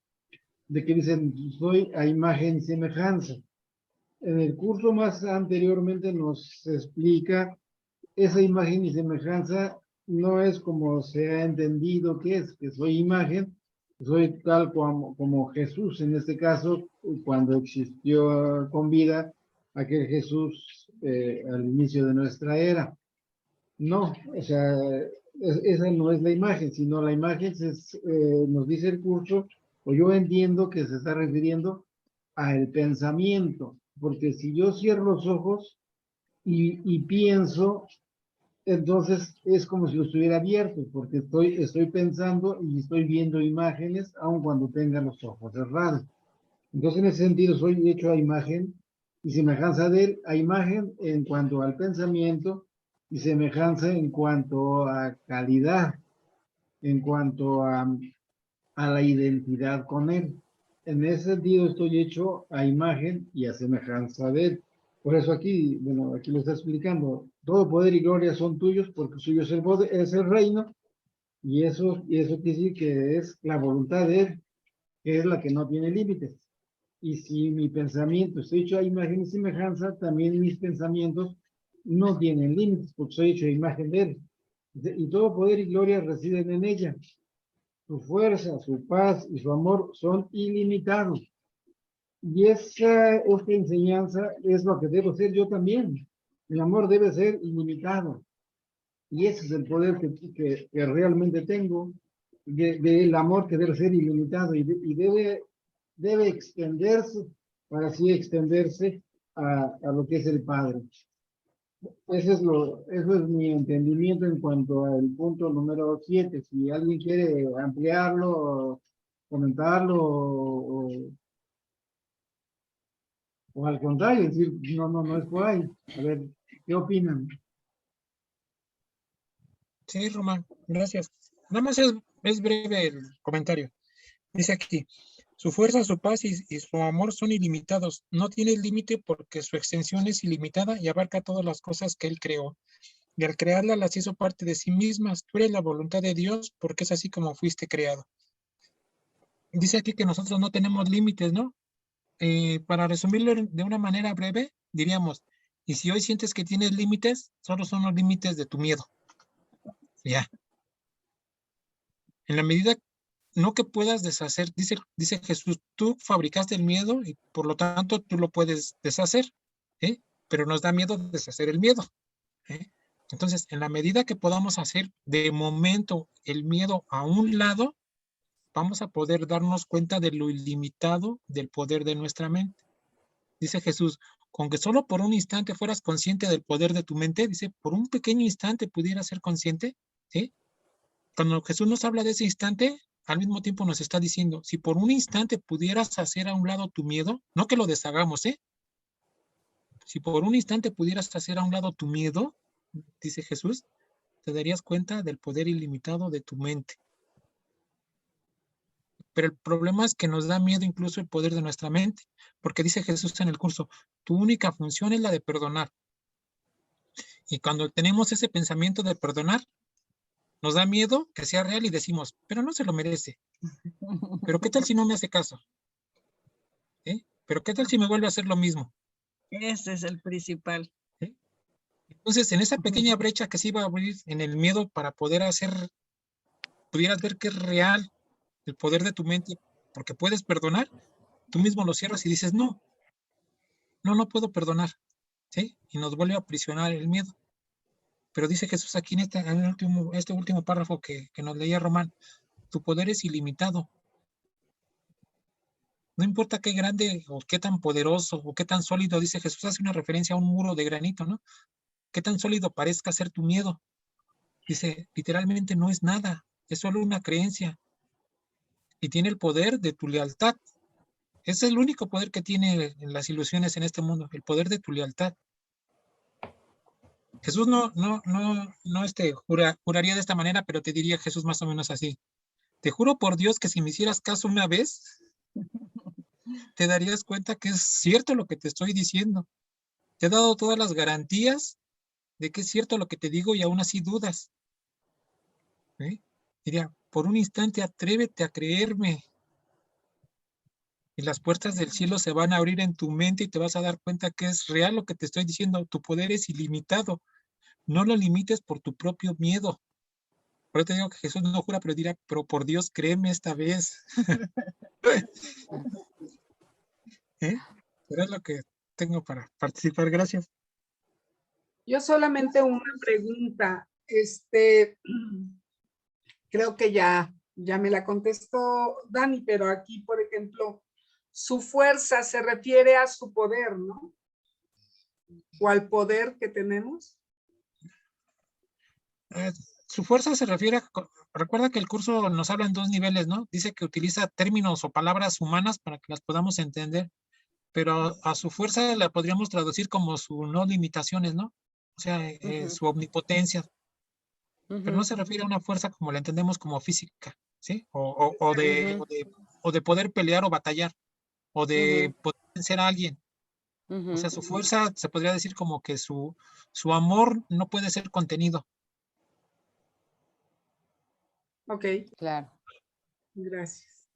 de que dicen, soy a imagen y semejanza. En el curso más anteriormente nos explica esa imagen y semejanza no es como se ha entendido que soy imagen, soy tal como Jesús, en este caso, cuando existió con vida aquel Jesús al inicio de nuestra era. No, o sea, esa no es la imagen, sino la imagen nos dice el curso, o yo entiendo que se está refiriendo al pensamiento, porque si yo cierro los ojos y pienso, entonces es como si lo estuviera abierto, porque estoy pensando y estoy viendo imágenes, aun cuando tenga los ojos cerrados. Entonces, en ese sentido, soy hecho a imagen y semejanza de él, a imagen en cuanto al pensamiento y semejanza en cuanto a calidad, en cuanto a la identidad con él. En ese sentido estoy hecho a imagen y a semejanza de él. Por eso aquí, bueno, aquí lo está explicando, todo poder y gloria son tuyos porque suyo es el reino y eso quiere decir que es la voluntad de él, que es la que no tiene límites. Y si mi pensamiento estoy hecho a imagen y semejanza, también mis pensamientos no tienen límites porque soy hecho a imagen de él. Y todo poder y gloria residen en ella. Su fuerza, su paz y su amor son ilimitados. Y esta enseñanza es lo que debo ser yo también. El amor debe ser ilimitado. Y ese es el poder que realmente tengo, del amor que debe ser ilimitado y debe extenderse para así extenderse a lo que es el Padre. Eso es mi entendimiento en cuanto al punto número 7. Si alguien quiere ampliarlo, comentarlo o al contrario, decir, no es por ahí. A ver, ¿qué opinan? Sí, Román, gracias. Nada más es breve el comentario. Dice aquí, su fuerza, su paz y su amor son ilimitados. No tiene límite porque su extensión es ilimitada y abarca todas las cosas que él creó. Y al crearlas las hizo parte de sí mismas. Tú eres la voluntad de Dios porque es así como fuiste creado. Dice aquí que nosotros no tenemos límites, ¿no? Para resumirlo de una manera breve, diríamos, Y si hoy sientes que tienes límites, solo son los límites de tu miedo. Ya. En la medida, no que puedas deshacer, dice Jesús, tú fabricaste el miedo y por lo tanto tú lo puedes deshacer, pero nos da miedo deshacer el miedo. Entonces, en la medida que podamos hacer de momento el miedo a un lado, vamos a poder darnos cuenta de lo ilimitado del poder de nuestra mente. Dice Jesús, con que solo por un instante fueras consciente del poder de tu mente, dice, por un pequeño instante pudieras ser consciente, ¿sí? Cuando Jesús nos habla de ese instante, al mismo tiempo nos está diciendo, si por un instante pudieras hacer a un lado tu miedo, no que lo deshagamos, si por un instante pudieras hacer a un lado tu miedo, dice Jesús, te darías cuenta del poder ilimitado de tu mente. Pero el problema es que nos da miedo incluso el poder de nuestra mente, porque dice Jesús en el curso, tu única función es la de perdonar. Y cuando tenemos ese pensamiento de perdonar, nos da miedo que sea real y decimos, pero no se lo merece. Pero ¿qué tal si no me hace caso? Pero ¿qué tal si me vuelve a hacer lo mismo? Ese es el principal. Entonces, en esa pequeña brecha que se iba a abrir en el miedo para poder hacer, pudieras ver que es real el poder de tu mente, porque puedes perdonar, tú mismo lo cierras y dices, no puedo perdonar, ¿sí? Y nos vuelve a aprisionar el miedo. Pero dice Jesús aquí en este último párrafo que nos leía Román, tu poder es ilimitado. No importa qué grande o qué tan poderoso o qué tan sólido, dice Jesús, hace una referencia a un muro de granito, ¿no? Qué tan sólido parezca ser tu miedo. Dice, literalmente no es nada, es solo una creencia. Y tiene el poder de tu lealtad. Ese es el único poder que tiene en las ilusiones en este mundo, el poder de tu lealtad. Jesús no juraría de esta manera, pero te diría Jesús más o menos así. Te juro por Dios que si me hicieras caso una vez, te darías cuenta que es cierto lo que te estoy diciendo. Te he dado todas las garantías de que es cierto lo que te digo y aún así dudas. Diría, por un instante atrévete a creerme. Y las puertas del cielo se van a abrir en tu mente y te vas a dar cuenta que es real lo que te estoy diciendo. Tu poder es ilimitado. No lo limites por tu propio miedo. Por eso te digo que Jesús no jura, pero dirá, pero por Dios, créeme esta vez. Pero es lo que tengo para participar. Gracias. Yo solamente una pregunta. Creo que ya me la contestó Dani, pero aquí, por ejemplo, su fuerza se refiere a su poder, ¿no? O al poder que tenemos. Su fuerza se refiere a, recuerda que el curso nos habla en 2 niveles, ¿no? Dice que utiliza términos o palabras humanas para que las podamos entender, pero a su fuerza la podríamos traducir como su no limitaciones, ¿no? O sea, su omnipotencia. Pero no se refiere a una fuerza como la entendemos como física, ¿sí? O de poder pelear o batallar, o de poder vencer a alguien. O sea, su fuerza se podría decir como que su amor no puede ser contenido. Ok. Claro. Gracias.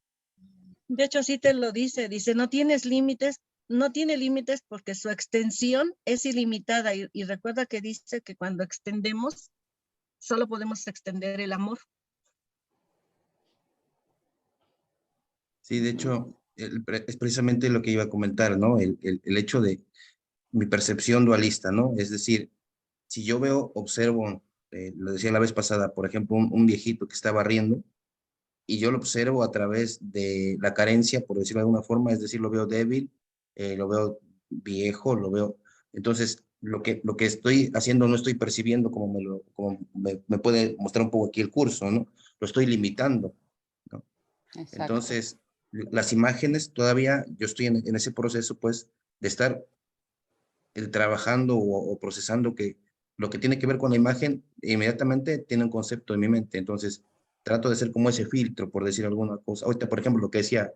De hecho, así te lo dice, no tienes límites, no tiene límites porque su extensión es ilimitada y recuerda que dice que cuando extendemos, solo podemos extender el amor. Sí, de hecho, es precisamente lo que iba a comentar, ¿no? El hecho de mi percepción dualista, ¿no? Es decir, si yo observo, lo decía la vez pasada, por ejemplo, un viejito que está barriendo, y yo lo observo a través de la carencia, por decirlo de alguna forma, es decir, lo veo débil, lo veo viejo, lo veo... Entonces, lo que estoy haciendo no estoy percibiendo como me puede mostrar un poco aquí el curso, ¿no? Lo estoy limitando, ¿no? Exacto. Entonces, las imágenes todavía, yo estoy en ese proceso, pues, de estar trabajando o procesando que lo que tiene que ver con la imagen inmediatamente tiene un concepto en mi mente. Entonces, trato de ser como ese filtro, por decir alguna cosa. Ahorita, por ejemplo, lo que decía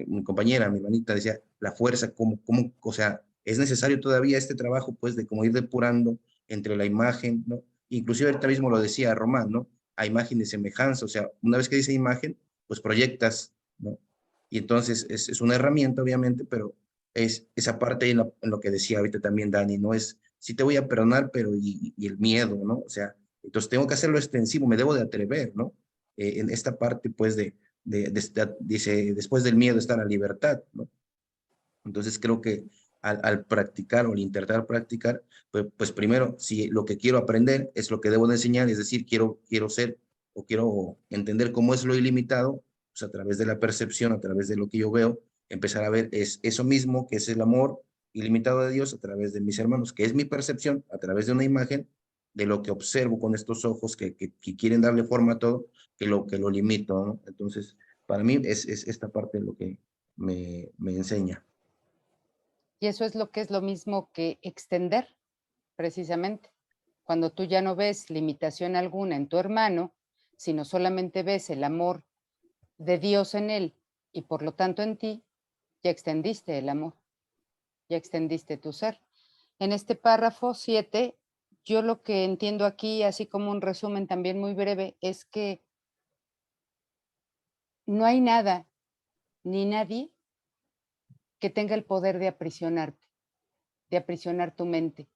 mi compañera, mi hermanita, decía la fuerza, o sea, es necesario todavía este trabajo, pues, de como ir depurando entre la imagen, ¿no? Inclusive ahorita mismo lo decía Román, ¿no? A imagen y semejanza, o sea, una vez que dice imagen, pues proyectas, ¿no? Y entonces es una herramienta, obviamente, pero es esa parte en lo que decía ahorita también Dani, ¿no? Es, sí te voy a perdonar, pero y el miedo, ¿no? O sea, entonces tengo que hacerlo extensivo, me debo de atrever, ¿no? En esta parte, pues, dice, después del miedo está la libertad, ¿no? Entonces creo que al practicar o al intentar practicar, pues primero, si lo que quiero aprender es lo que debo de enseñar, es decir, quiero ser o quiero entender cómo es lo ilimitado, pues a través de la percepción, a través de lo que yo veo, empezar a ver es eso mismo, que es el amor ilimitado de Dios a través de mis hermanos, que es mi percepción a través de una imagen, de lo que observo con estos ojos que quieren darle forma a todo, que lo limito, ¿no? Entonces, para mí es esta parte lo que me enseña. Y eso es lo mismo que extender, precisamente. Cuando tú ya no ves limitación alguna en tu hermano, sino solamente ves el amor de Dios en él y por lo tanto en ti, ya extendiste el amor, ya extendiste tu ser. En este párrafo 7, yo lo que entiendo aquí, así como un resumen también muy breve, es que no hay nada ni nadie que tenga el poder de aprisionarte, de aprisionar tu mente.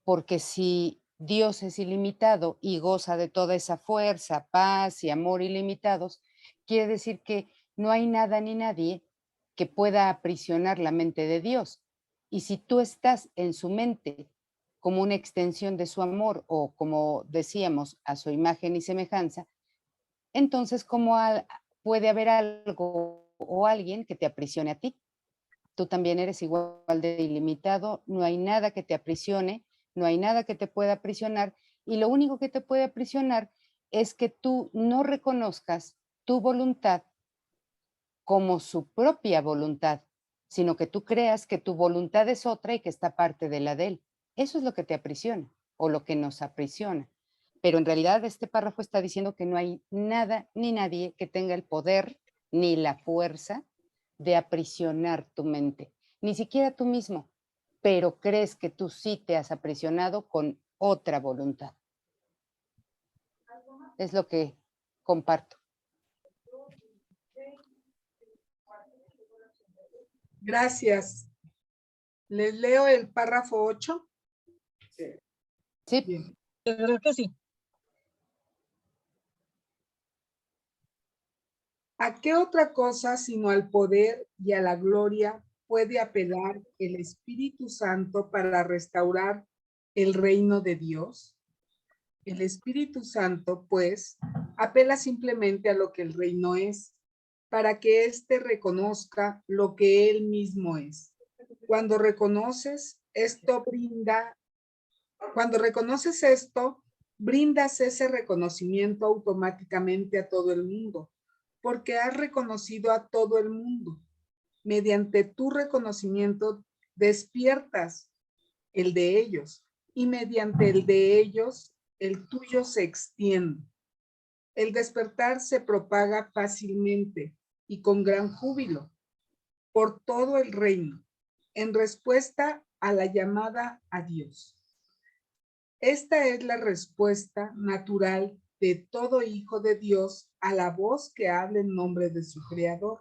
Porque si Dios es ilimitado y goza de toda esa fuerza, paz y amor ilimitados, quiere decir que no hay nada ni nadie que pueda aprisionar la mente de Dios. Y si tú estás en su mente como una extensión de su amor o como decíamos, a su imagen y semejanza, entonces ¿cómo puede haber algo o alguien que te aprisione a ti? Tú también eres igual de ilimitado, no hay nada que te aprisione, no hay nada que te pueda aprisionar y lo único que te puede aprisionar es que tú no reconozcas tu voluntad como su propia voluntad, sino que tú creas que tu voluntad es otra y que está parte de la de él. Eso es lo que te aprisiona o lo que nos aprisiona. Pero en realidad este párrafo está diciendo que no hay nada ni nadie que tenga el poder ni la fuerza de aprisionar tu mente, ni siquiera tú mismo, pero crees que tú sí te has aprisionado con otra voluntad. Es lo que comparto. Gracias. ¿Les leo el párrafo 8? Sí. Bien. Creo que sí. ¿A qué otra cosa sino al poder y a la gloria puede apelar el Espíritu Santo para restaurar el reino de Dios? El Espíritu Santo, pues, apela simplemente a lo que el reino es, para que éste reconozca lo que él mismo es. Cuando reconoces esto, brindas ese reconocimiento automáticamente a todo el mundo, porque has reconocido a todo el mundo. Mediante tu reconocimiento despiertas el de ellos y mediante el de ellos el tuyo se extiende. El despertar se propaga fácilmente y con gran júbilo por todo el reino en respuesta a la llamada a Dios. Esta es la respuesta natural de todo hijo de Dios a la voz que habla en nombre de su Creador,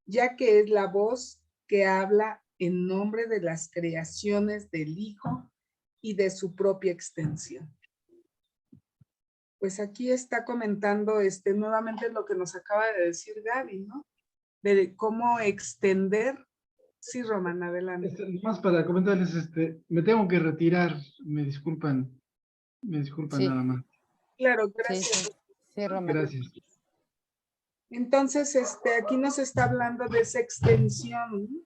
ya que es la voz que habla en nombre de las creaciones del Hijo y de su propia extensión. Pues aquí está comentando nuevamente lo que nos acaba de decir Gaby, ¿no? De cómo extender. Sí, Román, adelante. Más para comentarles, me tengo que retirar, me disculpan Sí. nada más. Claro, gracias. Sí, sí, Román. Gracias. Entonces, aquí nos está hablando de esa extensión.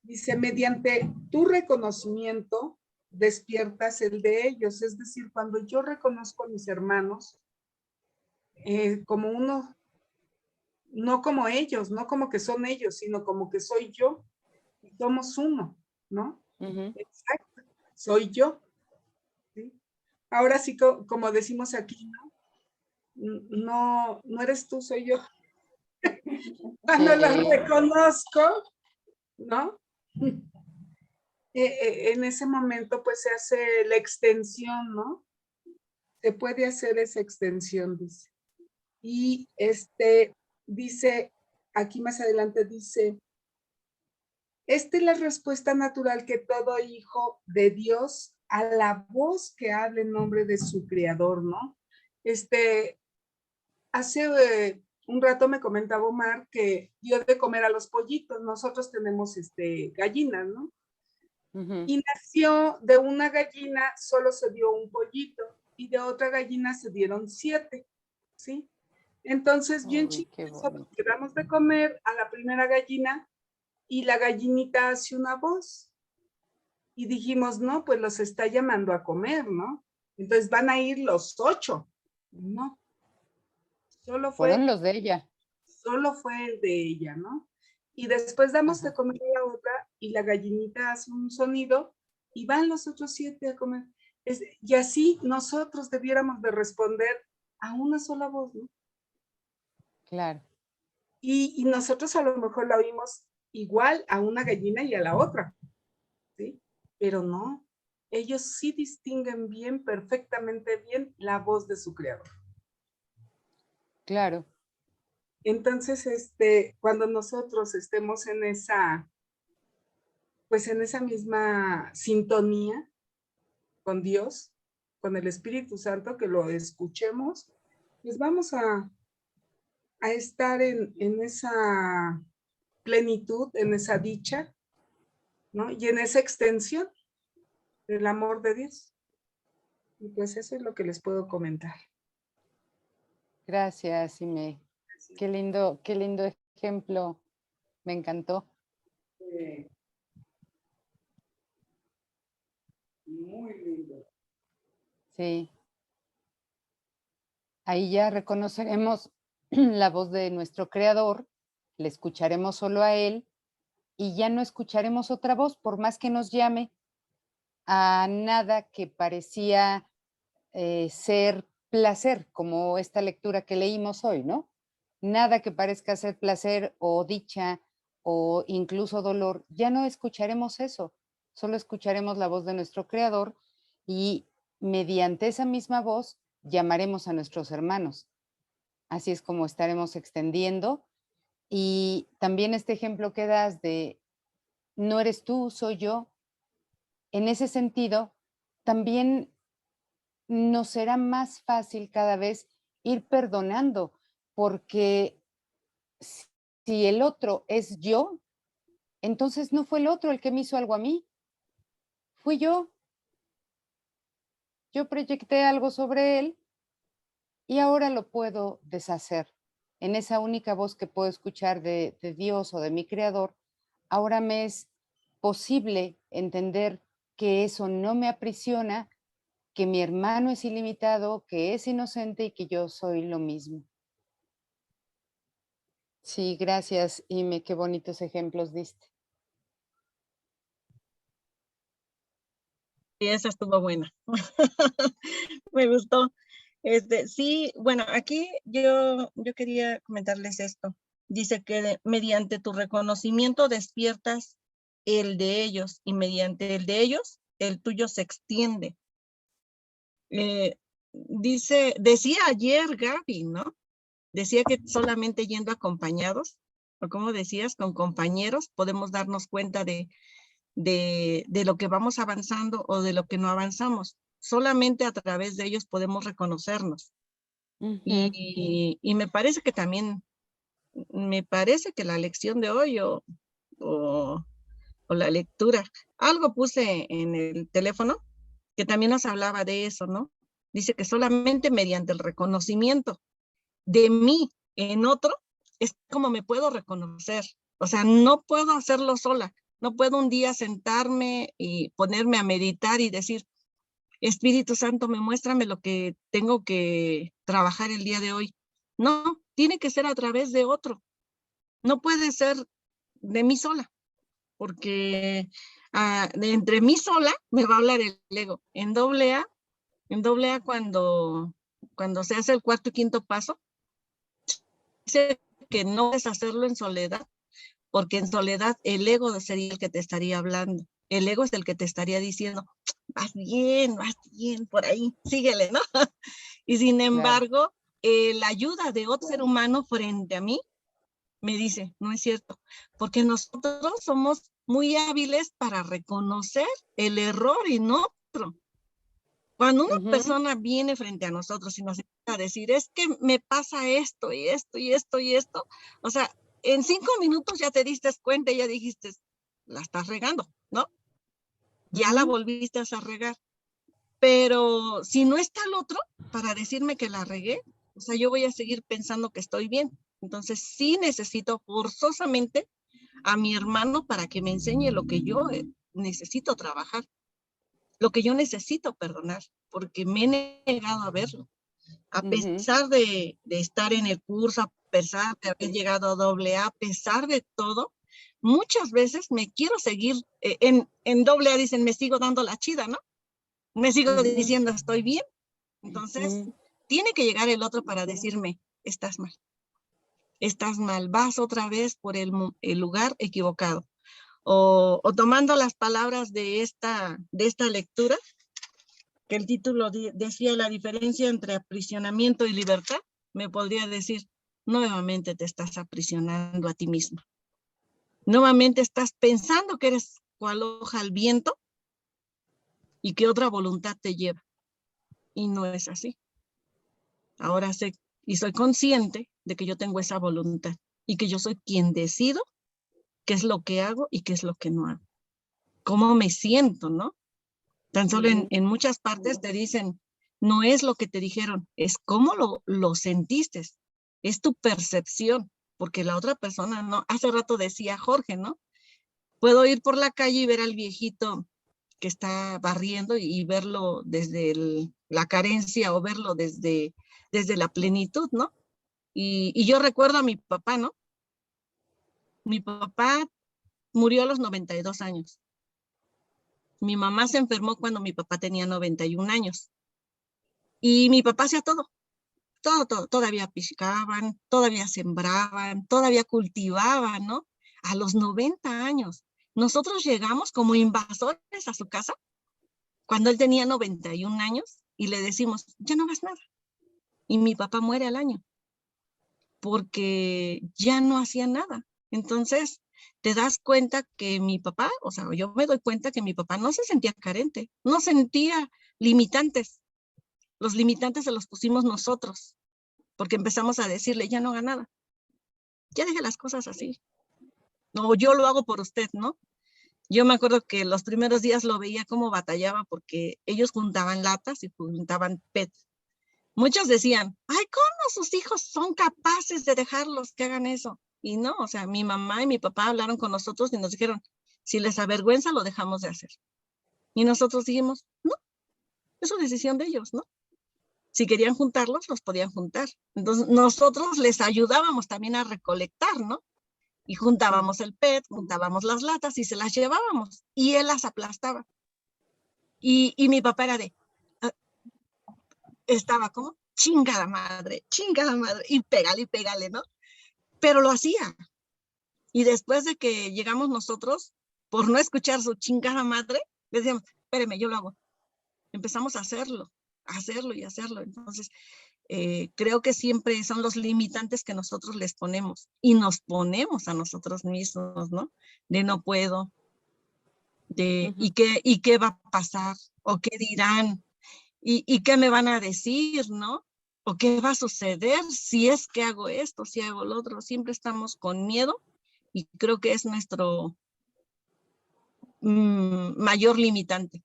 Dice, mediante tu reconocimiento, despiertas el de ellos. Es decir, cuando yo reconozco a mis hermanos como uno, no como ellos, no como que son ellos, sino como que soy yo. Somos uno, ¿no? Exacto, soy yo. ¿Sí? Ahora sí, como decimos aquí, ¿no? No eres tú, soy yo. Cuando los reconozco, ¿no? En ese momento, pues se hace la extensión, ¿no? Se puede hacer esa extensión, dice. Y dice, aquí más adelante dice, Esta es la respuesta natural que todo hijo de Dios a la voz que habla en nombre de su creador, ¿no? Hace un rato me comentaba Omar que dio de comer a los pollitos. Nosotros tenemos gallinas, ¿no? Y nació de una gallina, solo se dio un pollito, y de otra gallina se dieron 7, ¿sí? Entonces, bien chiquitos, nosotros le damos de comer a la primera gallina y la gallinita hace una voz. Y dijimos, no, pues los está llamando a comer, ¿no? Entonces van a ir los 8. No. Solo Fueron los de ella. Solo fue el de ella, ¿no? Y después damos de comer a la otra y la gallinita hace un sonido y van los otros 7 a comer. Y así nosotros debiéramos de responder a una sola voz, ¿no? Claro. Y nosotros a lo mejor la oímos igual a una gallina y a la otra, ¿sí? Pero no, ellos sí distinguen bien, perfectamente bien, la voz de su creador. Claro. Entonces, cuando nosotros estemos en esa, pues en esa misma sintonía con Dios, con el Espíritu Santo, que lo escuchemos, pues vamos a estar en esa plenitud, en esa dicha, ¿no? Y en esa extensión del amor de Dios. Y pues eso es lo que les puedo comentar. Gracias, Ime. Qué lindo ejemplo. Me encantó. Muy lindo. Sí. Ahí ya reconoceremos la voz de nuestro creador, le escucharemos solo a él y ya no escucharemos otra voz, por más que nos llame a nada que parecía ser placer, como esta lectura que leímos hoy, ¿no? Nada que parezca ser placer o dicha o incluso dolor, ya no escucharemos eso, solo escucharemos la voz de nuestro creador y mediante esa misma voz llamaremos a nuestros hermanos. Así es como estaremos extendiendo. Y también este ejemplo que das de no eres tú, soy yo, en ese sentido, también nos será más fácil cada vez ir perdonando, porque si el otro es yo, entonces no fue el otro el que me hizo algo a mí, fui yo. Yo proyecté algo sobre él y ahora lo puedo deshacer. En esa única voz que puedo escuchar de Dios o de mi creador, ahora me es posible entender que eso no me aprisiona, que mi hermano es ilimitado, que es inocente y que yo soy lo mismo. Sí, gracias, Ime, qué bonitos ejemplos diste. Y esa estuvo buena. Me gustó. Sí, bueno, aquí yo quería comentarles esto. Dice que mediante tu reconocimiento despiertas el de ellos y mediante el de ellos, el tuyo se extiende. Decía ayer Gaby, ¿no? Decía que solamente yendo acompañados, o como decías, con compañeros, podemos darnos cuenta de lo que vamos avanzando o de lo que no avanzamos. Solamente a través de ellos podemos reconocernos. Y me parece que también, la lección de hoy o la lectura, algo puse en el teléfono que también nos hablaba de eso, ¿no? Dice que solamente mediante el reconocimiento de mí en otro es como me puedo reconocer. O sea, no puedo hacerlo sola. No puedo un día sentarme y ponerme a meditar y decir, Espíritu Santo, muéstrame lo que tengo que trabajar el día de hoy. No, tiene que ser a través de otro. No puede ser de mí sola, porque entre mí sola me va a hablar el ego. En doble A cuando se hace el cuarto y quinto paso, dice que no es hacerlo en soledad, porque en soledad el ego sería el que te estaría hablando. El ego es el que te estaría diciendo, vas bien, por ahí, síguele, ¿no? Y sin embargo, la ayuda de otro ser humano frente a mí me dice, no es cierto, porque nosotros somos muy hábiles para reconocer el error en otro. Cuando una persona viene frente a nosotros y nos empieza a decir, es que me pasa esto y esto y esto y esto, o sea, en 5 minutos ya te diste cuenta y ya dijiste, la estás regando, ¿no? Ya la volviste a regar. Pero si no está el otro para decirme que la regué, o sea, yo voy a seguir pensando que estoy bien. Entonces sí necesito forzosamente a mi hermano para que me enseñe lo que yo necesito trabajar, lo que yo necesito perdonar, porque me he negado a verlo. A pesar de estar en el curso, a pesar de haber llegado a AA, a pesar de todo, muchas veces me quiero seguir, en AA dicen, me sigo dando la chida, ¿no? Me sigo diciendo, estoy bien. Entonces, tiene que llegar el otro para decirme, estás mal, vas otra vez por el lugar equivocado. O tomando las palabras de esta lectura, que el título decía la diferencia entre aprisionamiento y libertad, me podría decir, nuevamente te estás aprisionando a ti mismo. Nuevamente estás pensando que eres cual hoja al viento y que otra voluntad te lleva. Y no es así. Ahora sé y soy consciente de que yo tengo esa voluntad y que yo soy quien decido qué es lo que hago y qué es lo que no hago. Cómo me siento, ¿no? Tan solo en muchas partes te dicen, no es lo que te dijeron, es cómo lo sentiste, es tu percepción, porque la otra persona no. Hace rato decía Jorge, ¿no? Puedo ir por la calle y ver al viejito que está barriendo y verlo desde la carencia o verlo desde la plenitud, ¿no? Y yo recuerdo a mi papá, ¿no? Mi papá murió a los 92 años. Mi mamá se enfermó cuando mi papá tenía 91 años. Y mi papá hacía todo. Todavía piscaban, todavía sembraban, todavía cultivaban, ¿no? A los 90 años. Nosotros llegamos como invasores a su casa cuando él tenía 91 años y le decimos, ya no hagas nada. Y mi papá muere al año porque ya no hacía nada. Entonces, te das cuenta que mi papá, o sea, yo me doy cuenta que mi papá no se sentía carente, no sentía limitantes. Los limitantes se los pusimos nosotros, porque empezamos a decirle, ya no haga nada. Ya deje las cosas así. No, yo lo hago por usted, ¿no? Yo me acuerdo que los primeros días lo veía como batallaba porque ellos juntaban latas y juntaban PET. Muchos decían, ay, ¿cómo sus hijos son capaces de dejarlos que hagan eso? Y no, o sea, mi mamá y mi papá hablaron con nosotros y nos dijeron, si les avergüenza, lo dejamos de hacer. Y nosotros dijimos, no, es una decisión de ellos, ¿no? Si querían juntarlos, los podían juntar. Entonces, nosotros les ayudábamos también a recolectar, ¿no? Y juntábamos el PET, juntábamos las latas y se las llevábamos. Y él las aplastaba. Y mi papá era estaba como, chingada madre, y pégale, ¿no? Pero lo hacía. Y después de que llegamos nosotros, por no escuchar su chingada madre, le decíamos, espéreme, yo lo hago. Empezamos a hacerlo. Entonces, creo que siempre son los limitantes que nosotros les ponemos y nos ponemos a nosotros mismos, ¿no? De no puedo, ¿y qué va a pasar? ¿O qué dirán? ¿Y qué me van a decir, no? ¿O qué va a suceder si es que hago esto, si hago lo otro? Siempre estamos con miedo y creo que es nuestro mayor limitante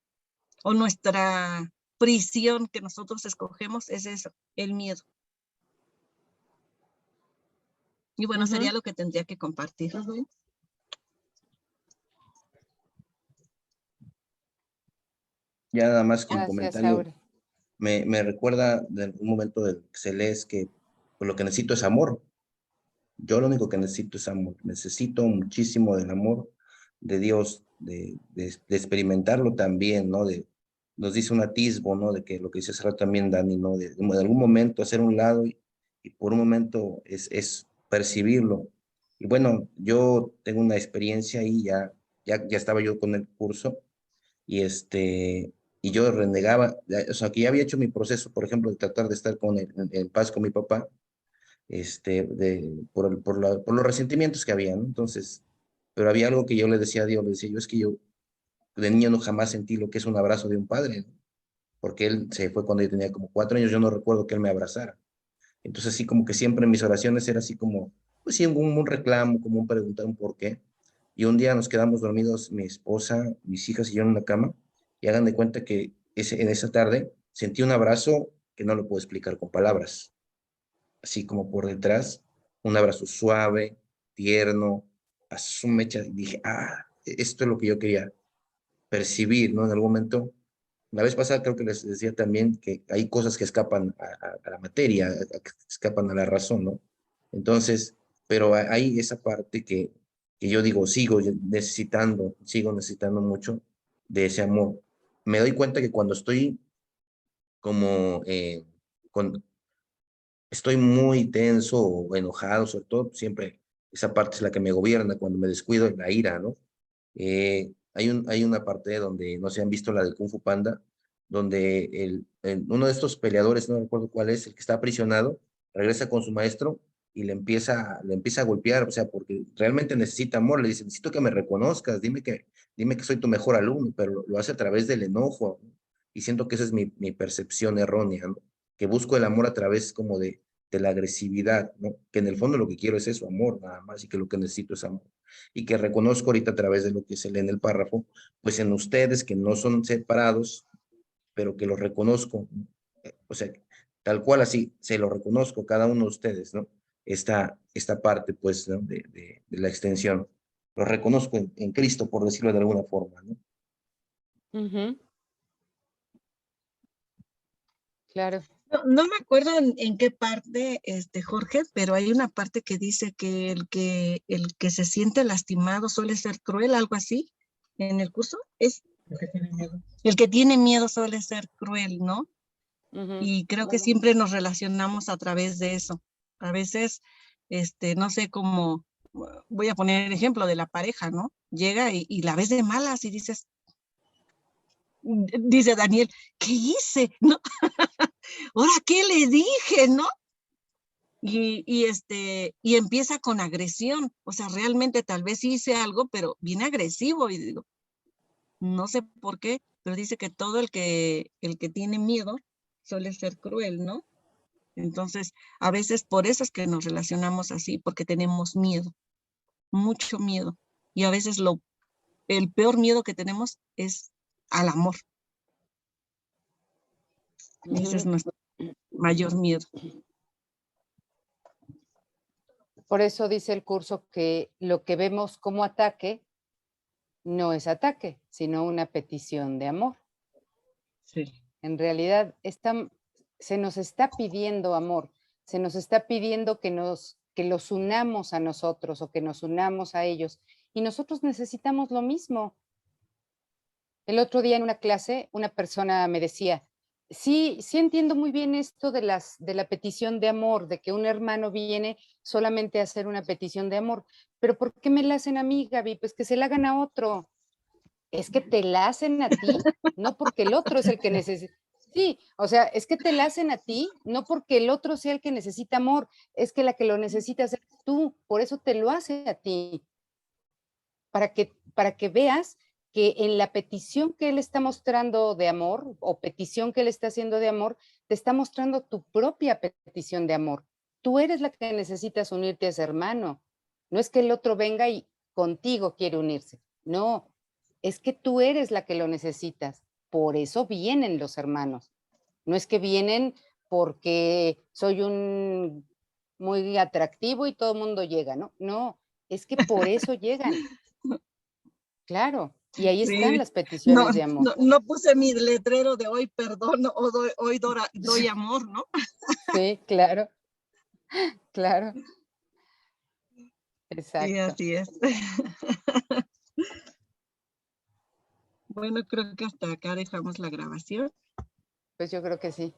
o nuestra prisión que nosotros escogemos es eso, el miedo. Y bueno, sería lo que tendría que compartir. Ya nada más como Gracias, comentario, Aure. me recuerda de un momento del que se lee es que pues, lo que necesito es amor. Yo lo único que necesito es amor. Necesito muchísimo del amor de Dios, de experimentarlo también, ¿no? Nos dice un atisbo, ¿no? De que lo que dice hace rato también Dani, ¿no? De algún momento hacer un lado y por un momento es percibirlo. Y bueno, yo tengo una experiencia ahí, ya estaba yo con el curso y yo renegaba, o sea, que ya había hecho mi proceso, por ejemplo, de tratar de estar en paz con mi papá, por los resentimientos que había, ¿no? Entonces, pero había algo que yo le decía a Dios, le decía yo, es que yo de niño no jamás sentí lo que es un abrazo de un padre, ¿no? Porque él se fue cuando yo tenía como 4 años, yo no recuerdo que él me abrazara. Entonces, así como que siempre en mis oraciones era así como, pues sí, un reclamo, como un preguntar un por qué. Y un día nos quedamos dormidos, mi esposa, mis hijas y yo en una cama, y hagan de cuenta que en esa tarde sentí un abrazo que no lo puedo explicar con palabras. Así como por detrás, un abrazo suave, tierno, a su mecha, y dije, esto es lo que yo quería percibir, ¿no? En algún momento. La vez pasada creo que les decía también que hay cosas que escapan a la materia, que escapan a la razón, ¿no? Entonces, pero hay esa parte que yo digo, sigo necesitando mucho de ese amor. Me doy cuenta que cuando estoy como, estoy muy tenso o enojado, sobre todo, siempre esa parte es la que me gobierna, cuando me descuido en la ira, ¿no? Hay una parte donde, no sé, han visto la de Kung Fu Panda, donde uno de estos peleadores, no recuerdo cuál es, el que está aprisionado, regresa con su maestro y le empieza a golpear, o sea, porque realmente necesita amor, le dice, necesito que me reconozcas, dime que soy tu mejor alumno, pero lo hace a través del enojo, ¿no? Y siento que esa es mi percepción errónea, ¿no? Que busco el amor a través como de la agresividad, ¿no? Que en el fondo lo que quiero es eso, amor, nada más, y que lo que necesito es amor. Y que reconozco ahorita a través de lo que se lee en el párrafo, pues en ustedes que no son separados, pero que los reconozco, o sea, tal cual así, se lo reconozco cada uno de ustedes, ¿no? Esta parte, pues, ¿no? de la extensión. Lo reconozco en Cristo, por decirlo de alguna forma, ¿no? Ujú. Claro. No me acuerdo en qué parte, Jorge, pero hay una parte que dice que el que se siente lastimado suele ser cruel, algo así, en el curso. Es ¿Por qué tiene miedo? el que tiene miedo suele ser cruel, ¿no? Ujú. Y creo que siempre nos relacionamos a través de eso. A veces, no sé cómo, voy a poner el ejemplo de la pareja, ¿no? Llega y la ves de malas y dice Daniel, ¿qué hice? ¿No? ¿Ahora qué le dije? ¿No? Y empieza con agresión. O sea, realmente tal vez hice algo, pero bien agresivo. Y digo, no sé por qué, pero dice que todo el que tiene miedo suele ser cruel, ¿no? Entonces, a veces por eso es que nos relacionamos así, porque tenemos miedo, mucho miedo. Y a veces el peor miedo que tenemos es al amor. Ese es nuestro mayor miedo. Por eso dice el curso que lo que vemos como ataque no es ataque, sino una petición de amor. Sí. En realidad se nos está pidiendo amor, se nos está pidiendo que los unamos a nosotros o que nos unamos a ellos. Y nosotros necesitamos lo mismo. El otro día en una clase, una persona me decía, sí entiendo muy bien esto de la petición de amor, de que un hermano viene solamente a hacer una petición de amor, pero ¿por qué me la hacen a mí, Gaby? Pues que se la hagan a otro. Es que te la hacen a ti, no porque el otro es el que necesita. Sí, o sea, es que te la hacen a ti, no porque el otro sea el que necesita amor, es que la que lo necesitas es tú, por eso te lo hace a ti, para que veas que en la petición que él está mostrando de amor o petición que él está haciendo de amor, te está mostrando tu propia petición de amor. Tú eres la que necesitas unirte a ese hermano. No es que el otro venga y contigo quiere unirse. No, es que tú eres la que lo necesitas. Por eso vienen los hermanos. No es que vienen porque soy un muy atractivo y todo el mundo llega, ¿no? No, es que por eso llegan. Claro, y ahí están Sí. las peticiones de amor. No puse mi letrero de hoy perdono o hoy doy amor, ¿no? Sí, claro, claro, Sí, exacto. así es. Bueno, creo que hasta acá dejamos la grabación. Pues yo creo que sí.